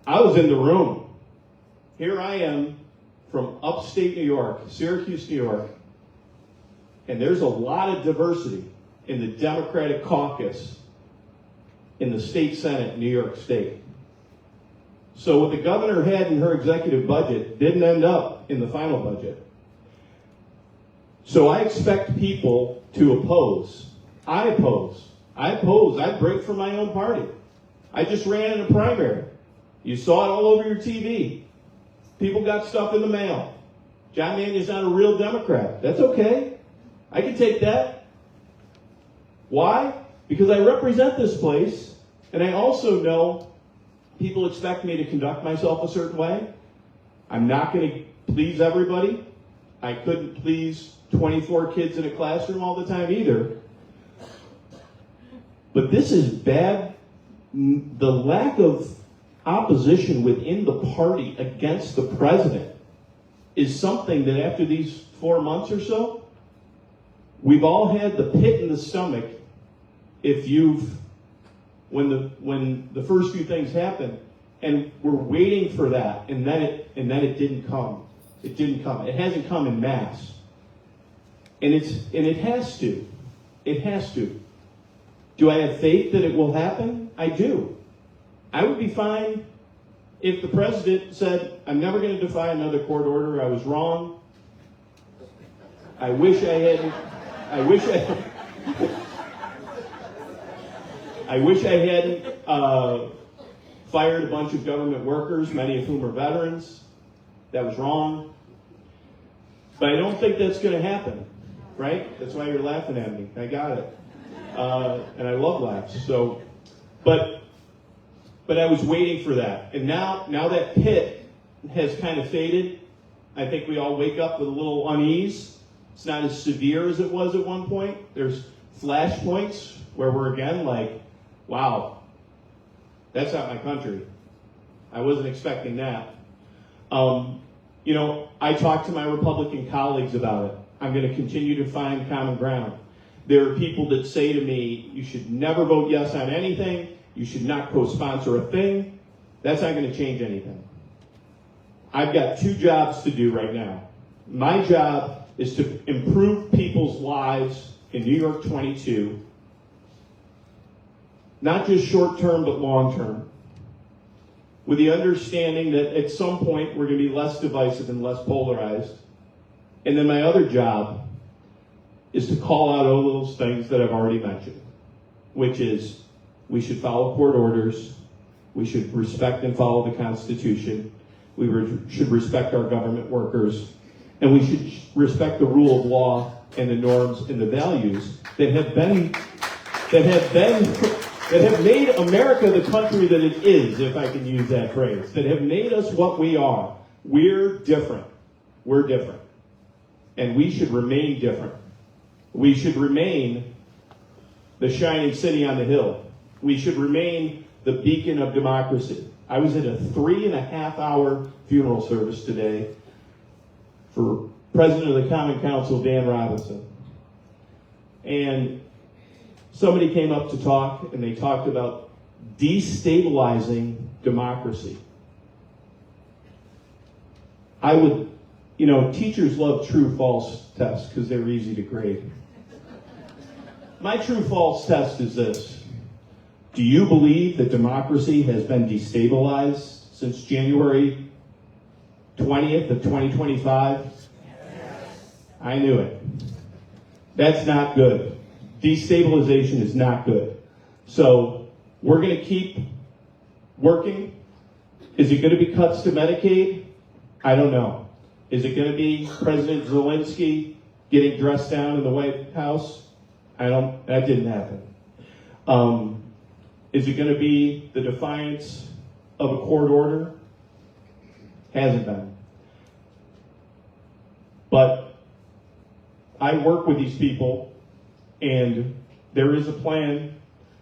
I was in the room. Here I am from upstate New York, Syracuse, New York, and there's a lot of diversity in the Democratic caucus in the state Senate in New York State. So what the governor had in her executive budget didn't end up in the final budget. So I expect people to oppose. I oppose. I'd break from my own party. I just ran in a primary. You saw it all over your TV. People got stuff in the mail. John Mannion's not a real Democrat. That's okay. I can take that. Why? Because I represent this place, and I also know people expect me to conduct myself a certain way. I'm not going to please everybody. I couldn't please 24 kids in a classroom all the time either. But this is bad. The lack of opposition within the party against the president is something that after these 4 months or so, we've all had the pit in the stomach. If when the first few things happen, and we're waiting for that, and then it didn't come. It didn't come. It hasn't come in mass, and it has to. It has to. Do I have faith that it will happen? I do. I would be fine if the president said, "I'm never going to defy another court order. I was wrong. I wish I hadn't fired a bunch of government workers, many of whom are veterans. That was wrong." But I don't think that's going to happen, right? That's why you're laughing at me. I got it. And I love laughs. So, but I was waiting for that. And now that pit has kind of faded. I think we all wake up with a little unease. It's not as severe as it was at one point. There's flash points where we're again like, wow, that's not my country. I wasn't expecting that. I talked to my Republican colleagues about it. I'm going to continue to find common ground. There are people that say to me, you should never vote yes on anything. You should not co-sponsor a thing. That's not going to change anything. I've got 2 jobs to do right now. My job is to improve people's lives in New York 22, not just short term, but long term, with the understanding that at some point we're going to be less divisive and less polarized. And then my other job is to call out all those things that I've already mentioned, which is we should follow court orders, we should respect and follow the Constitution, we should respect our government workers, and we should respect the rule of law and the norms and the values that have made America the country that it is, if I can use that phrase, that have made us what we are. We're different. We're different. And we should remain different. We should remain the shining city on the hill. We should remain the beacon of democracy. I was at a 3.5-hour funeral service today for President of the Common Council, Dan Robinson. And somebody came up to talk, and they talked about destabilizing democracy. Teachers love true-false tests because they're easy to grade. My true-false test is this. Do you believe that democracy has been destabilized since January 20th of 2025? Yes. I knew it. That's not good. Destabilization is not good. So we're going to keep working. Is it going to be cuts to Medicaid? I don't know. Is it going to be President Zelensky getting dressed down in the White House? That didn't happen. Is it going to be the defiance of a court order? Hasn't been. But I work with these people, and there is a plan.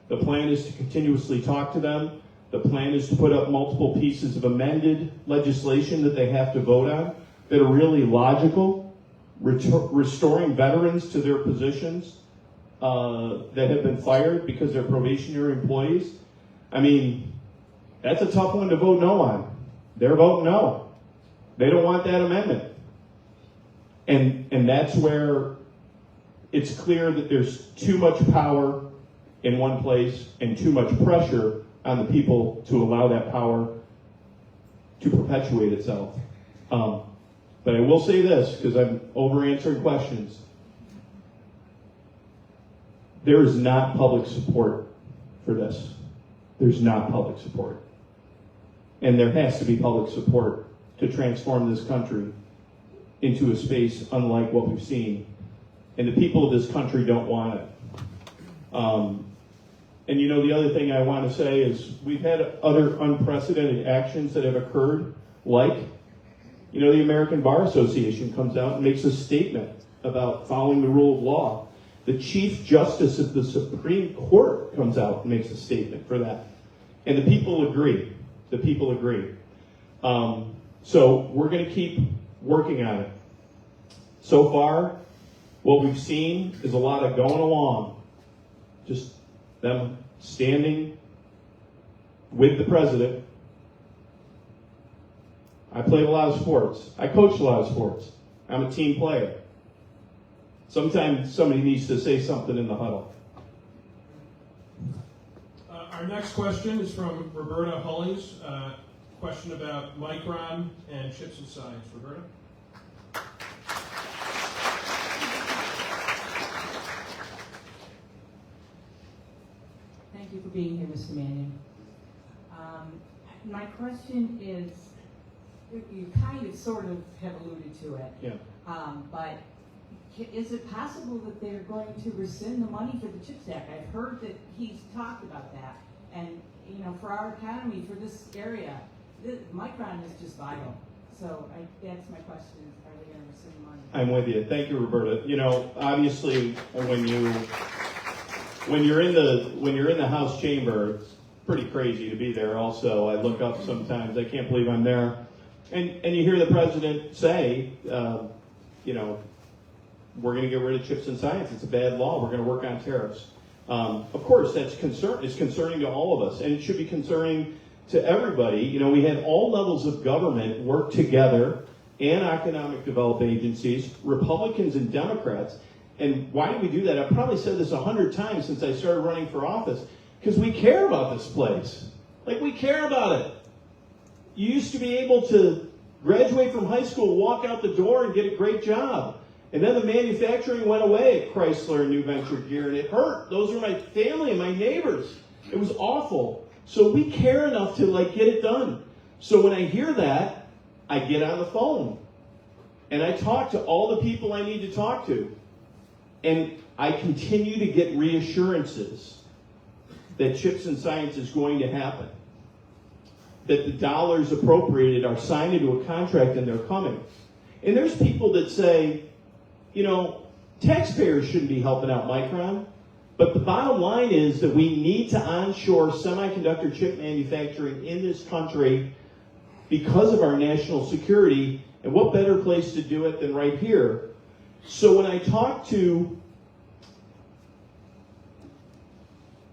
The plan is to continuously talk to them. The plan is to put up multiple pieces of amended legislation that they have to vote on that are really logical, restoring veterans to their positions that have been fired because they're probationary employees. I mean, that's a tough one to vote no on. They're voting no. They don't want that amendment. And that's where it's clear that there's too much power in one place and too much pressure on the people to allow that power to perpetuate itself. But I will say this, because I'm over answering questions. There is not public support for this. There's not public support. And there has to be public support to transform this country into a space unlike what we've seen. And the people of this country don't want it. And you know, the other thing I want to say is we've had other unprecedented actions that have occurred, like, you know, the American Bar Association comes out and makes a statement about following the rule of law. The Chief Justice of the Supreme Court comes out and makes a statement for that. And the people agree. The people agree. So we're going to keep working on it. So far, what we've seen is a lot of going along. Just them standing with the president. I played a lot of sports. I coached a lot of sports. I'm a team player. Sometimes somebody needs to say something in the huddle. Our next question is from Roberta Hullings. Question about Micron and chips and science. Roberta? Thank you for being here, Mr. Mannion. My question is, you kind of sort of have alluded to it. Yeah. But is it possible that they're going to rescind the money for the CHIPS Act? I've heard that he's talked about that. And, you know, for our economy, for this area, Micron is just vital. So that's my question, are they going to rescind the money? I'm with you. Thank you, Roberta. You know, obviously, when you're in the House chamber, it's pretty crazy to be there. Also, I look up sometimes. I can't believe I'm there, and you hear the president say, you know, we're going to get rid of chips and science. It's a bad law. We're going to work on tariffs. Of course, that's it's concerning to all of us, and it should be concerning to everybody. You know, we had all levels of government work together, and economic development agencies, Republicans and Democrats. And why do we do that? I've probably said this 100 times since I started running for office, because we care about this place. Like, we care about it. You used to be able to graduate from high school, walk out the door, and get a great job. And then the manufacturing went away at Chrysler and New Venture Gear, and it hurt. Those were my family and my neighbors. It was awful. So we care enough to, like, get it done. So when I hear that, I get on the phone. And I talk to all the people I need to talk to. And I continue to get reassurances that chips and science is going to happen. That the dollars appropriated are signed into a contract and they're coming. And there's people that say, you know, taxpayers shouldn't be helping out Micron. But the bottom line is that we need to onshore semiconductor chip manufacturing in this country because of our national security. And what better place to do it than right here? So when I talk to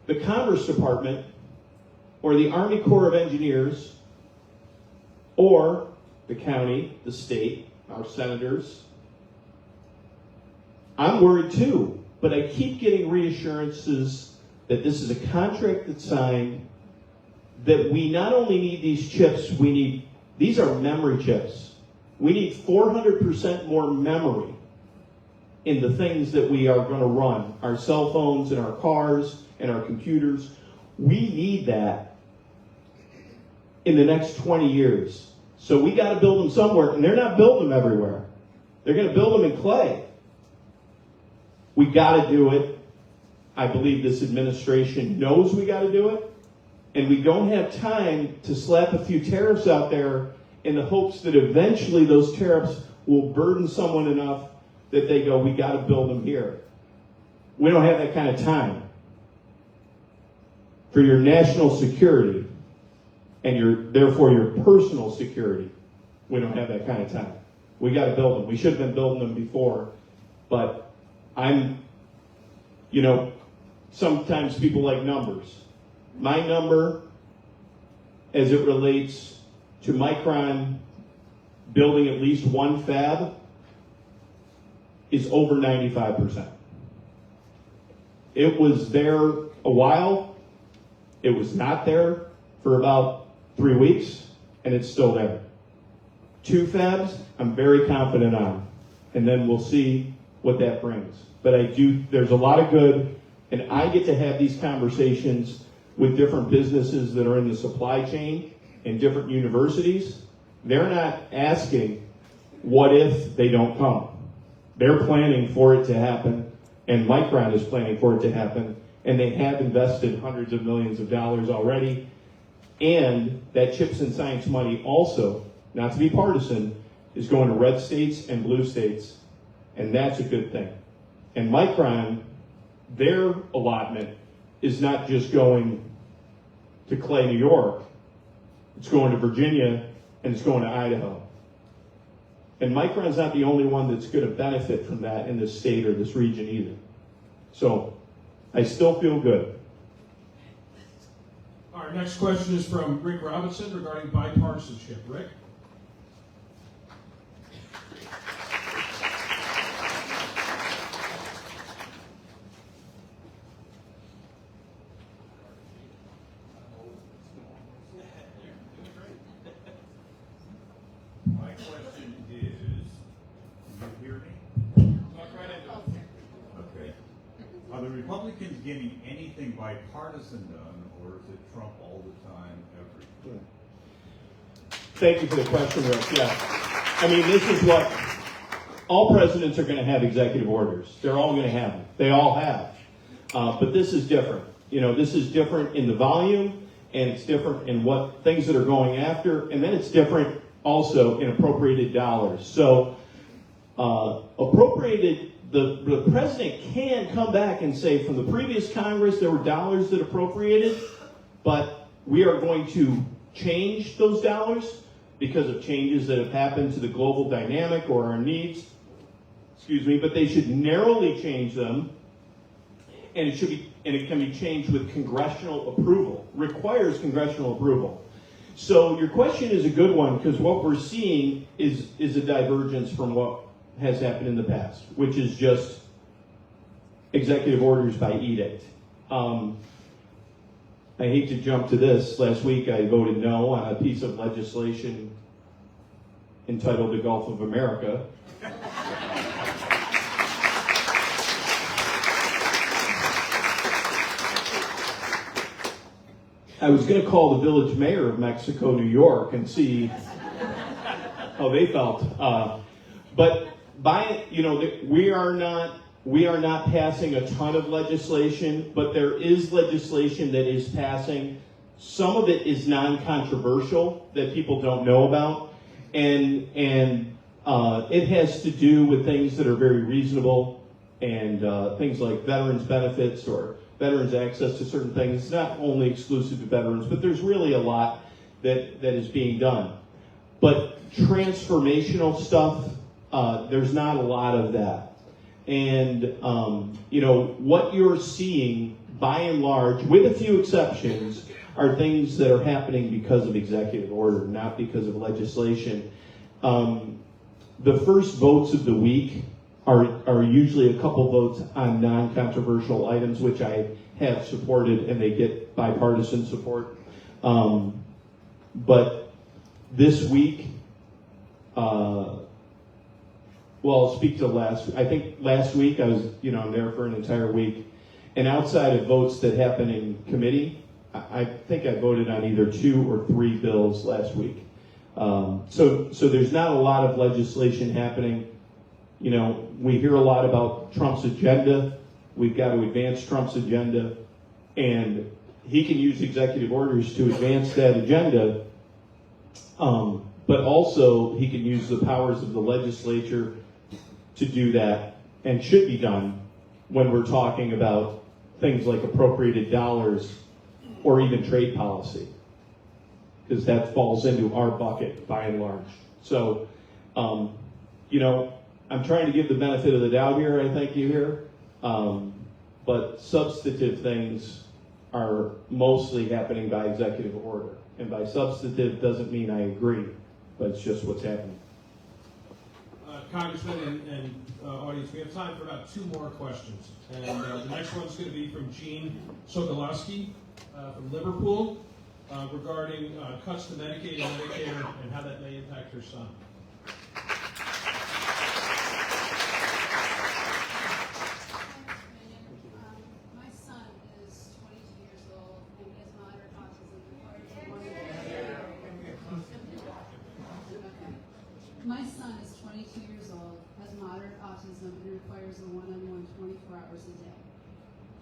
the Commerce Department or the Army Corps of Engineers or the county, the state, our senators, I'm worried too. But I keep getting reassurances that this is a contract that's signed, that we not only need these chips, these are memory chips. We need 400% more memory in the things that we are going to run, our cell phones and our cars and our computers. We need that in the next 20 years. So we got to build them somewhere, and they're not building them everywhere. They're going to build them in clay. We got to do it. I believe this administration knows we got to do it, and we don't have time to slap a few tariffs out there in the hopes that eventually those tariffs will burden someone enough that they go, we got to build them here. We don't have that kind of time. For your national security and therefore your personal security, we don't have that kind of time. We got to build them. We should have been building them before. But sometimes people like numbers. My number, as it relates to Micron building at least one fab, is over 95%. It was there a while. It was not there for about 3 weeks, and it's still there. 2 fabs, I'm very confident on. And then we'll see what that brings. But there's a lot of good, and I get to have these conversations with different businesses that are in the supply chain and different universities. They're not asking, what if they don't come? They're planning for it to happen, and Micron is planning for it to happen, and they have invested hundreds of millions of dollars already. And that CHIPS and Science money also, not to be partisan, is going to red states and blue states, and that's a good thing. And Micron, their allotment is not just going to Clay, New York, it's going to Virginia, and it's going to Idaho. And Micron's not the only one that's going to benefit from that in this state or this region either. So I still feel good. Our next question is from Rick Robinson regarding bipartisanship. Rick? My question is, can you hear me? Okay. Are the Republicans getting anything bipartisan done, or is it Trump all the time, everything? Thank you for the question, Rick. Yeah. I mean, this is what all presidents are going to have executive orders. They're all going to have them. They all have. But this is different. This is different in the volume, and it's different in what things that are going after, and then it's different also in appropriated dollars. So the president can come back and say, from the previous Congress, there were dollars that appropriated, but we are going to change those dollars because of changes that have happened to the global dynamic or our needs. But they should narrowly change them, and it can be changed with congressional approval. Requires congressional approval. So your question is a good one, because what we're seeing is a divergence from what has happened in the past, which is just executive orders by edict. I hate to jump to this. Last week I voted no on a piece of legislation entitled the Gulf of America. I was going to call the village mayor of Mexico, New York, and see how they felt. But we are not passing a ton of legislation, but there is legislation that is passing. Some of it is non-controversial that people don't know about, and it has to do with things that are very reasonable, and things like veterans benefits or veterans access to certain things. It's not only exclusive to veterans, but there's really a lot that is being done. But transformational stuff, there's not a lot of that. And, what you're seeing, by and large, with a few exceptions, are things that are happening because of executive order, not because of legislation. The first votes of the week are usually a couple votes on non-controversial items, which I have supported, and they get bipartisan support. But this week, I'll speak to I think last week I was, I'm there for an entire week, and outside of votes that happen in committee, I think I voted on either 2 or 3 bills last week. So there's not a lot of legislation happening. We hear a lot about Trump's agenda. We've got to advance Trump's agenda, and he can use executive orders to advance that agenda, but also he can use the powers of the legislature to do that, and should be done when we're talking about things like appropriated dollars or even trade policy, because that falls into our bucket by and large. So, I'm trying to give the benefit of the doubt here, I think you hear, but substantive things are mostly happening by executive order. And by substantive doesn't mean I agree, but it's just what's happening. Congressman and audience, we have time for about 2 more questions. And the next one's going to be from Jean Sokolowski from Liverpool regarding cuts to Medicaid and Medicare and how that may impact her son. My son is 22 years old, has moderate autism, and requires a one-on-one 24 hours a day.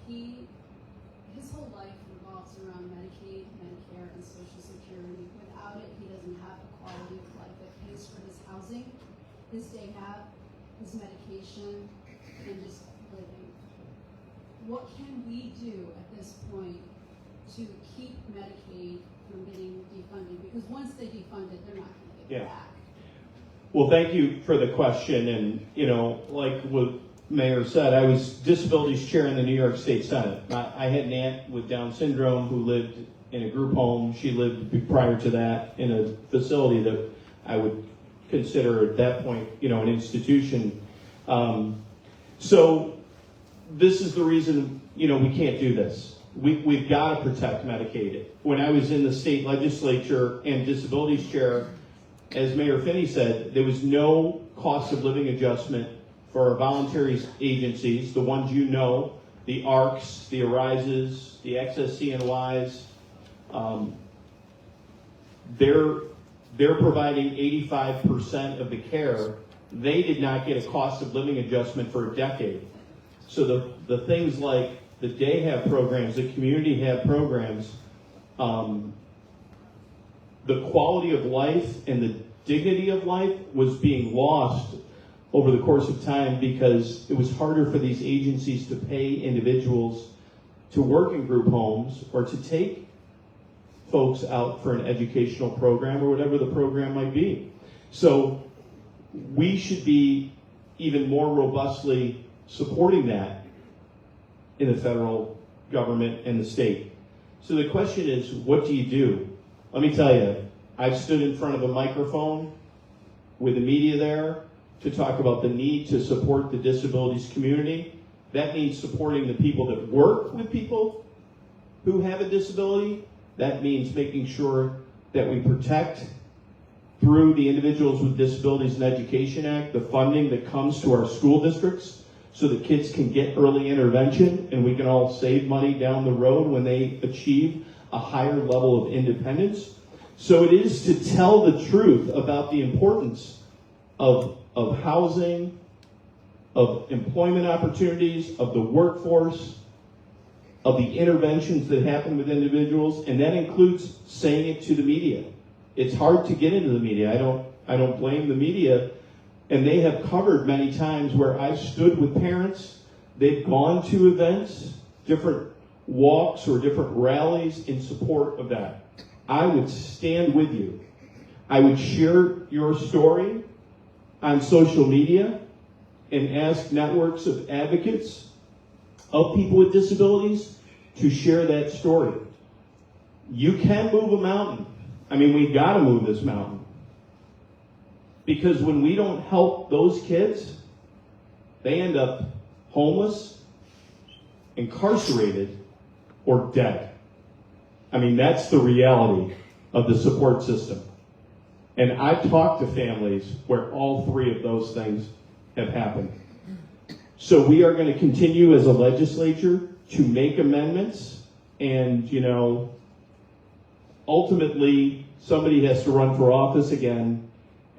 His whole life revolves around Medicaid, Medicare, and Social Security. Without it, he doesn't have a quality of life that pays for his housing, his day have, his medication, and just living. What can we do at this point to keep Medicaid from getting defunded? Because once they defund it, they're not going to get it back. Well, thank you for the question. And, you know, like what Mayor said, I was disabilities chair in the New York State Senate. I had an aunt with Down syndrome who lived in a group home. She lived prior to that in a facility that I would consider at that point, you know, an institution. So this is the reason, you know, we can't do this. We've got to protect Medicaid. When I was in the state legislature and disabilities chair, as Mayor Finney said, there was no cost of living adjustment for our voluntary agencies, the ones you know, the ARCs, the ARISEs, the XSCNYs. They're providing 85% of the care. They did not get a cost of living adjustment for a decade. So the things like the day have programs, the community have programs, the quality of life and the dignity of life was being lost over the course of time because it was harder for these agencies to pay individuals to work in group homes or to take folks out for an educational program or whatever the program might be. So we should be even more robustly supporting that in the federal government and the state. So the question is, what do you do? Let me tell you, I've stood in front of a microphone with the media there to talk about the need to support the disabilities community. That means supporting the people that work with people who have a disability. That means making sure that we protect through the Individuals with Disabilities in Education Act, the funding that comes to our school districts so that kids can get early intervention and we can all save money down the road when they achieve a higher level of independence. So it is to tell the truth about the importance of housing, of employment opportunities, of the workforce, of the interventions that happen with individuals, and that includes saying it to the media. It's hard to get into the media. I don't blame the media, and they have covered many times where I've stood with parents. They've gone to events, different walks or different rallies in support of that. I would stand with you. I would share your story on social media and ask networks of advocates of people with disabilities to share that story. You can move a mountain. I mean, we've got to move this mountain. Because when we don't help those kids, they end up homeless, incarcerated, or dead. I mean, that's the reality of the support system. And I've talked to families where all three of those things have happened. So we are going to continue as a legislature to make amendments, and, you know, ultimately somebody has to run for office again,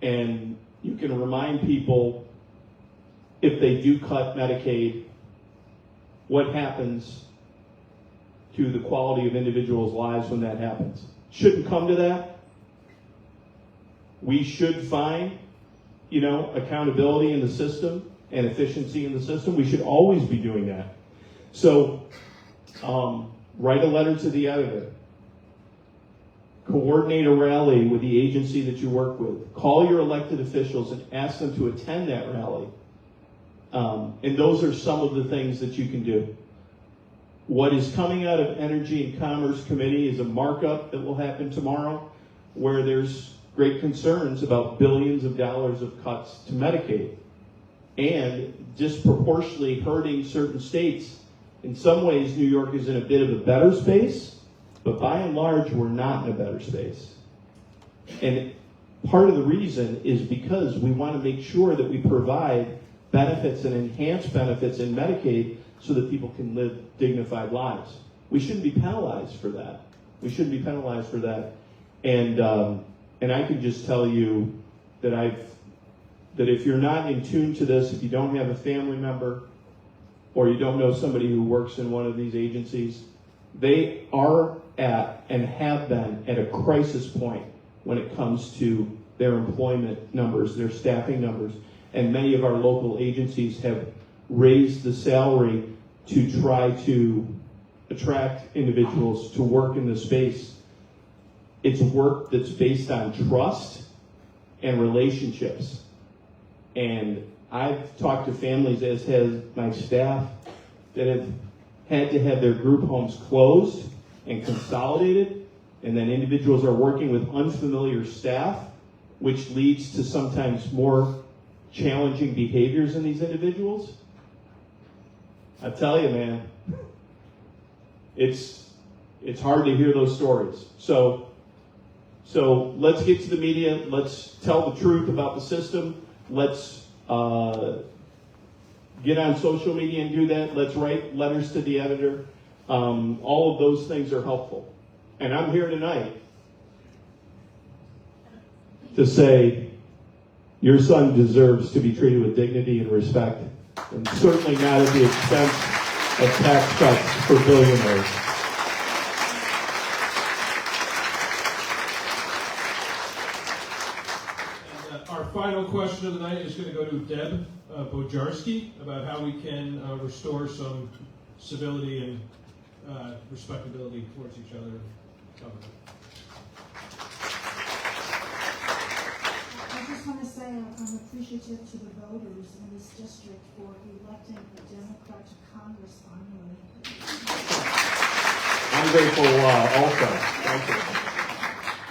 and you can remind people if they do cut Medicaid, what happens to the quality of individuals' lives when that happens. Shouldn't come to that. We should find, you know, accountability in the system and efficiency in the system. We should always be doing that. So, write a letter to the editor. Coordinate a rally with the agency that you work with. Call your elected officials and ask them to attend that rally. And those are some of the things that you can do. What is coming out of Energy and Commerce Committee is a markup that will happen tomorrow where there's great concerns about billions of dollars of cuts to Medicaid and disproportionately hurting certain states. In some ways, New York is in a bit of a better space, but by and large, we're not in a better space. And part of the reason is because we want to make sure that we provide benefits and enhanced benefits in Medicaid so that people can live dignified lives. We shouldn't be penalized for that. We shouldn't be penalized for that. And I can just tell you that I've that if you're not in tune to this, if you don't have a family member or you don't know somebody who works in one of these agencies, they are at and have been at a crisis point when it comes to their employment numbers, their staffing numbers. And many of our local agencies have raised the salary to try to attract individuals to work in this space. It's work that's based on trust and relationships. And I've talked to families, as has my staff, that have had to have their group homes closed and consolidated, and then individuals are working with unfamiliar staff, which leads to sometimes more challenging behaviors in these individuals. I tell you, man, it's hard to hear those stories. So let's get to the media. Let's tell the truth about the system. Let's get on social media and do that. Let's write letters to the editor. All of those things are helpful. And I'm here tonight to say your son deserves to be treated with dignity and respect, and certainly not at the expense of tax cuts for billionaires. Our final question of the night is going to go to Deb Bojarski about how we can restore some civility and respectability towards each other in government. I just want to say I'm appreciative to the voters in this district for electing a Democrat to Congress finally. I'm grateful also. Thank you.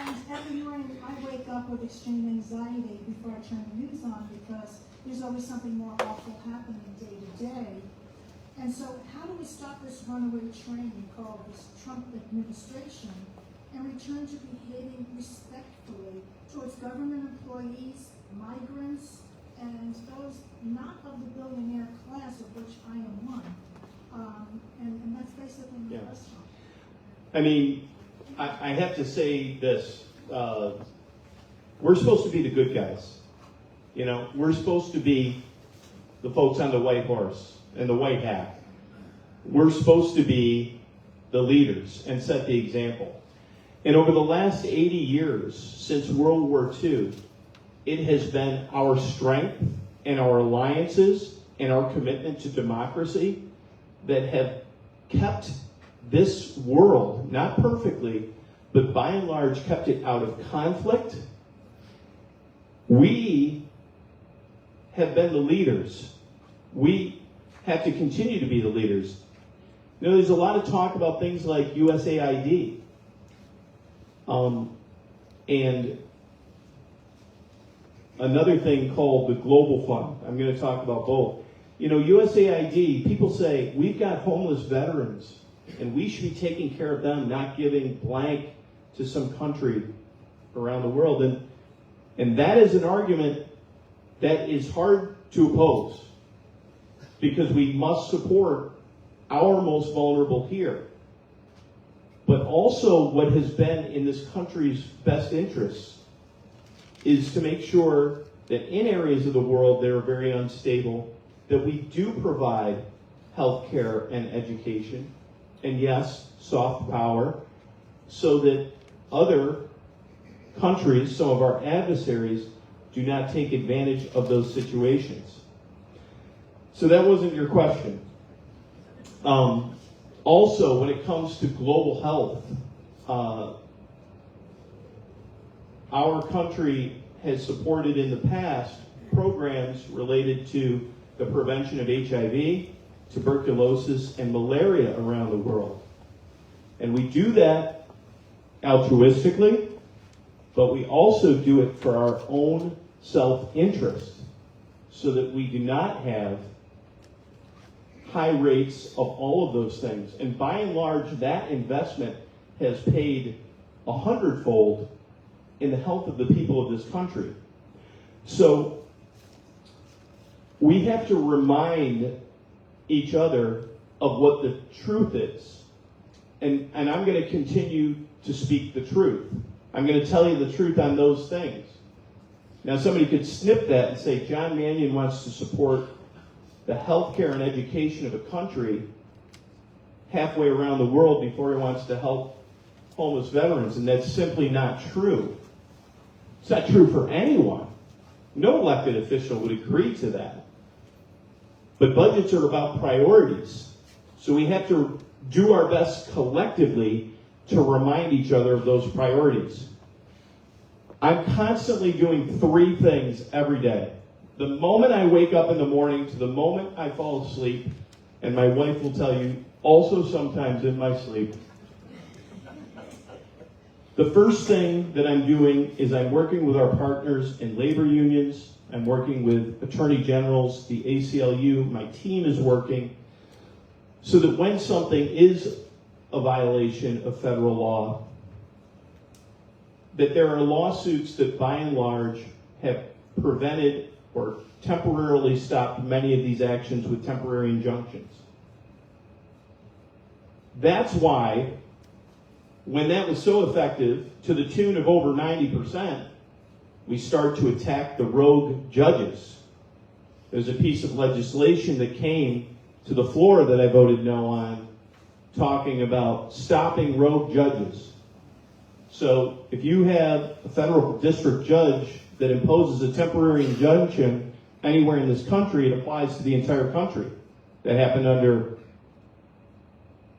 And every morning I wake up with extreme anxiety before I turn the news on because there's always something more awful happening day to day. And so how do we stop this runaway train called this Trump administration and return to behaving respectfully towards government employees, migrants, and those not of the billionaire class, of which I am one. And that's basically my question. I mean, I have to say this. We're supposed to be the good guys. You know, we're supposed to be the folks on the white horse and the white hat. We're supposed to be the leaders and set the example. And over the last 80 years, since World War II, it has been our strength and our alliances and our commitment to democracy that have kept this world, not perfectly, but by and large kept it out of conflict. We have been the leaders. We have to continue to be the leaders. You know, there's a lot of talk about things like USAID. And another thing called the Global Fund. I'm going to talk about both. You know, USAID, people say, we've got homeless veterans, and we should be taking care of them, not giving blank to some country around the world. And that is an argument that is hard to oppose, because we must support our most vulnerable here. But also what has been in this country's best interests is to make sure that in areas of the world that are very unstable, that we do provide health care and education, and yes, soft power, so that other countries, some of our adversaries, do not take advantage of those situations. So that wasn't your question. Also, when it comes to global health, our country has supported in the past programs related to the prevention of HIV, tuberculosis, and malaria around the world. And we do that altruistically, but we also do it for our own self-interest, so that we do not have high rates of all of those things. And by and large, that investment has paid 100-fold in the health of the people of this country. So we have to remind each other of what the truth is. And I'm going to continue to speak the truth. I'm going to tell you the truth on those things. Now somebody could snip that and say John Mannion wants to support the healthcare and education of a country halfway around the world before he wants to help homeless veterans, and that's simply not true. It's not true for anyone. No elected official would agree to that. But budgets are about priorities. So we have to do our best collectively to remind each other of those priorities. I'm constantly doing 3 things every day. The moment I wake up in the morning to the moment I fall asleep, and my wife will tell you, also sometimes in my sleep. The first thing that I'm doing is I'm working with our partners in labor unions. I'm working with attorney generals, the ACLU. My team is working so that when something is a violation of federal law, that there are lawsuits that by and large have prevented or temporarily stopped many of these actions with temporary injunctions. That's why, when that was so effective, to the tune of over 90%, we start to attack the rogue judges. There's a piece of legislation that came to the floor that I voted no on, talking about stopping rogue judges. So if you have a federal district judge that imposes a temporary injunction anywhere in this country, it applies to the entire country. That happened under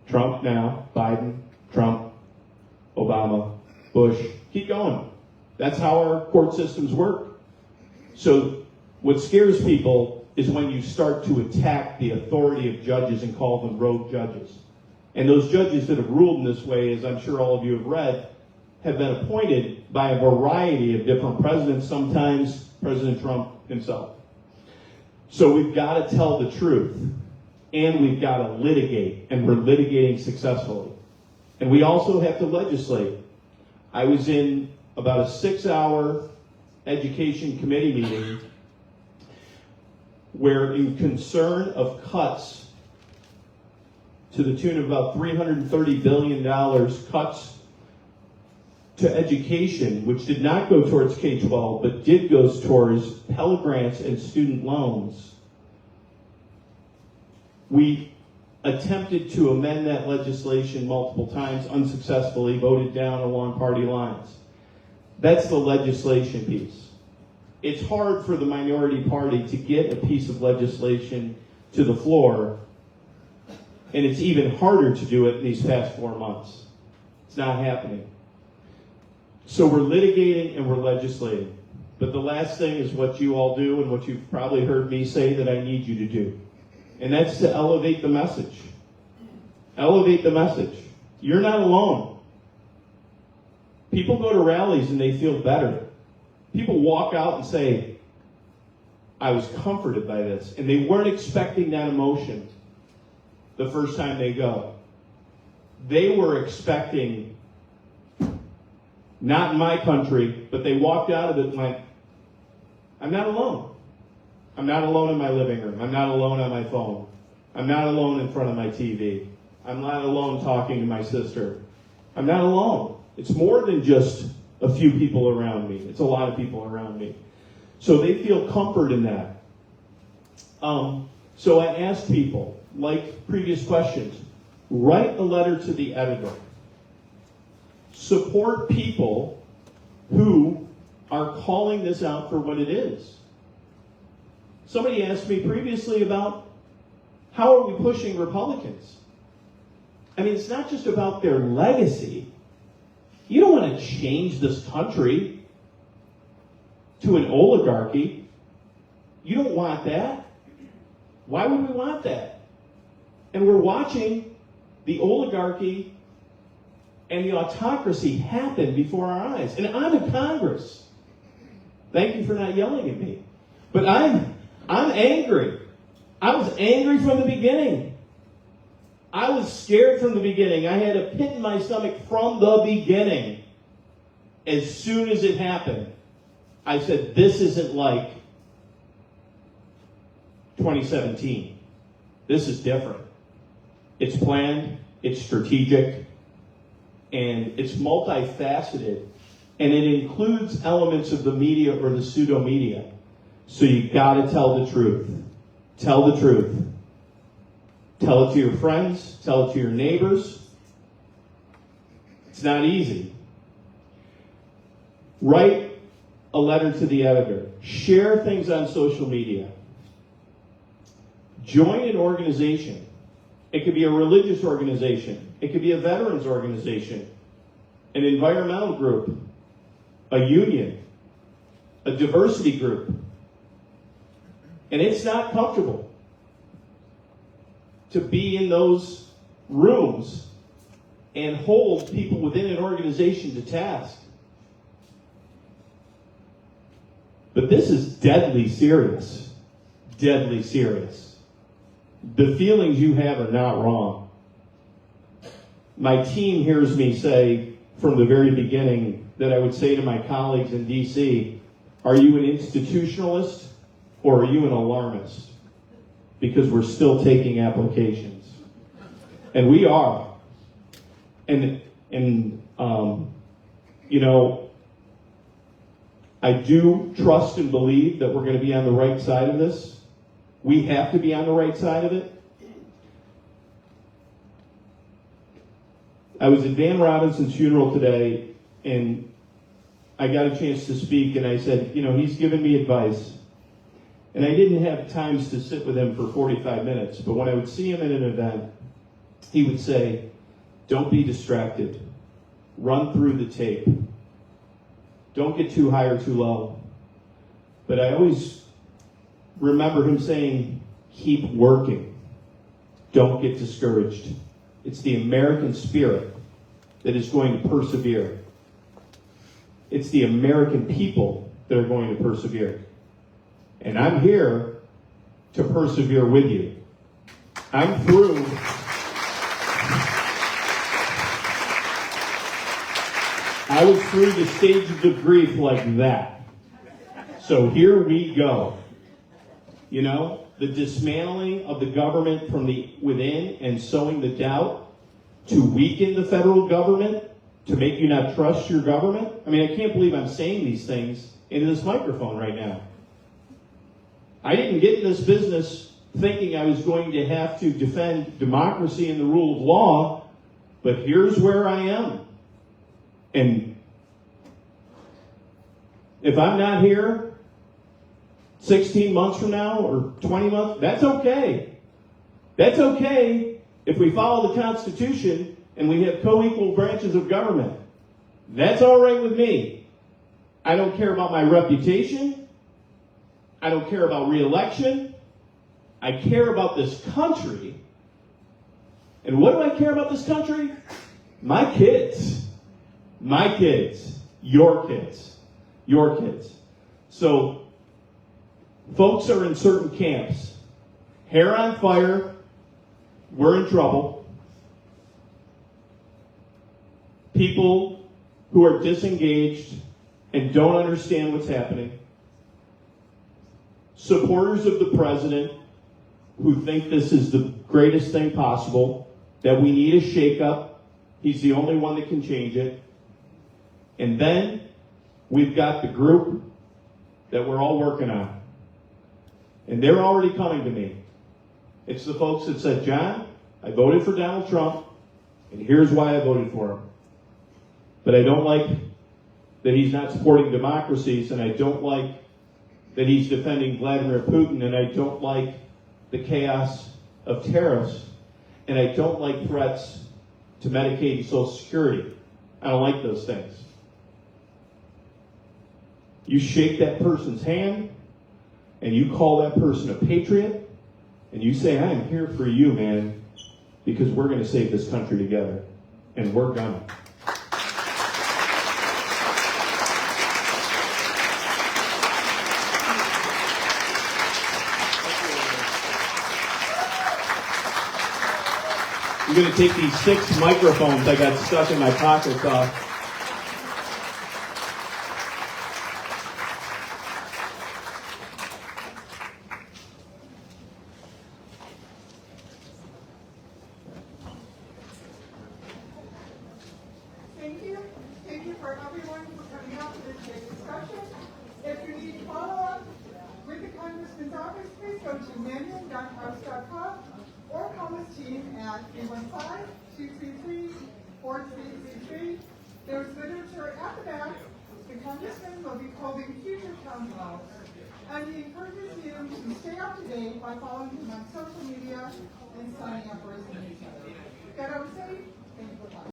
Trump now, Biden, Trump, Obama, Bush, keep going. That's how our court systems work. So what scares people is when you start to attack the authority of judges and call them rogue judges. And those judges that have ruled in this way, as I'm sure all of you have read, have been appointed by a variety of different presidents, sometimes President Trump himself. So we've got to tell the truth, and we've got to litigate, and we're litigating successfully. And we also have to legislate. I was in about a 6-hour education committee meeting where, in concern of cuts to the tune of about $330 billion, cuts to education, which did not go towards K-12, but did go towards Pell Grants and student loans, we attempted to amend that legislation multiple times, unsuccessfully, voted down along party lines. That's the legislation piece. It's hard for the minority party to get a piece of legislation to the floor, and it's even harder to do it in these past 4 months. It's not happening. So we're litigating and we're legislating. But the last thing is what you all do and what you've probably heard me say that I need you to do. And that's to elevate the message. Elevate the message. You're not alone. People go to rallies and they feel better. People walk out and say, I was comforted by this. And they weren't expecting that emotion the first time they go. They were expecting, not in my country, but they walked out of it and went, I'm not alone. I'm not alone in my living room. I'm not alone on my phone. I'm not alone in front of my TV. I'm not alone talking to my sister. I'm not alone. It's more than just a few people around me. It's a lot of people around me. So they feel comfort in that. So I asked people, like previous questions, write a letter to the editor. Support people who are calling this out for what it is. Somebody asked me previously about how are we pushing Republicans? I mean, it's not just about their legacy. You don't want to change this country to an oligarchy. You don't want that. Why would we want that? And we're watching the oligarchy and the autocracy happen before our eyes. And I'm in Congress. Thank you for not yelling at me. But I'm angry. I was angry from the beginning. I was scared from the beginning. I had a pit in my stomach from the beginning. As soon as it happened, I said, this isn't like 2017. This is different. It's planned, it's strategic, and it's multifaceted. And it includes elements of the media or the pseudo media. So you gotta tell the truth. Tell the truth. Tell it to your friends, tell it to your neighbors. It's not easy. Write a letter to the editor. Share things on social media. Join an organization. It could be a religious organization. It could be a veterans organization, an environmental group, a union, a diversity group. And it's not comfortable to be in those rooms and hold people within an organization to task. But this is deadly serious. Deadly serious. The feelings you have are not wrong. My team hears me say from the very beginning that I would say to my colleagues in DC, are you an institutionalist or are you an alarmist? Because we're still taking applications. And we are. And you know, I do trust and believe that we're going to be on the right side of this. We have to be on the right side of it. I was at Van Robinson's funeral today, and I got a chance to speak, and I said, you know, he's given me advice. And I didn't have times to sit with him for 45 minutes, but when I would see him at an event, he would say, don't be distracted. Run through the tape. Don't get too high or too low. But I always remember him saying, keep working. Don't get discouraged. It's the American spirit that is going to persevere. It's the American people that are going to persevere. And I'm here to persevere with you. I'm through. I was through the stages of grief like that. So here we go. You know, the dismantling of the government from the within and sowing the doubt to weaken the federal government, to make you not trust your government. I mean, I can't believe I'm saying these things into this microphone right now. I didn't get in this business thinking I was going to have to defend democracy and the rule of law, but here's where I am. And if I'm not here 16 months from now or 20 months, that's okay. That's okay if we follow the Constitution and we have co-equal branches of government. That's all right with me. I don't care about my reputation. I don't care about re-election. I care about this country. And what do I care about this country? My kids. My kids. Your kids. Your kids. So, folks are in certain camps. Hair on fire. We're in trouble. People who are disengaged and don't understand what's happening. Supporters of the president who think this is the greatest thing possible, that we need a shakeup. He's the only one that can change it. And then we've got the group that we're all working on. And they're already coming to me. It's the folks that said, John, I voted for Donald Trump, and here's why I voted for him. But I don't like that he's not supporting democracies, and I don't like that he's defending Vladimir Putin, and I don't like the chaos of tariffs, and I don't like threats to Medicaid and Social Security. I don't like those things. You shake that person's hand, and you call that person a patriot, and you say, I am here for you, man, because we're going to save this country together. And we're gonna. I'm going to take these 6 microphones I got stuck in my pockets off. Thank you. Thank you for everyone for coming out to this big discussion. If you need follow-up with the Congressman's office, please go to mannion.house.com or call his team at 315-233-4333. There's literature at the back. The Congressman will be holding future town halls. And he encourages you to stay up to date by following him on social media and signing up for his newsletter. Get home safe. Thank you for coming.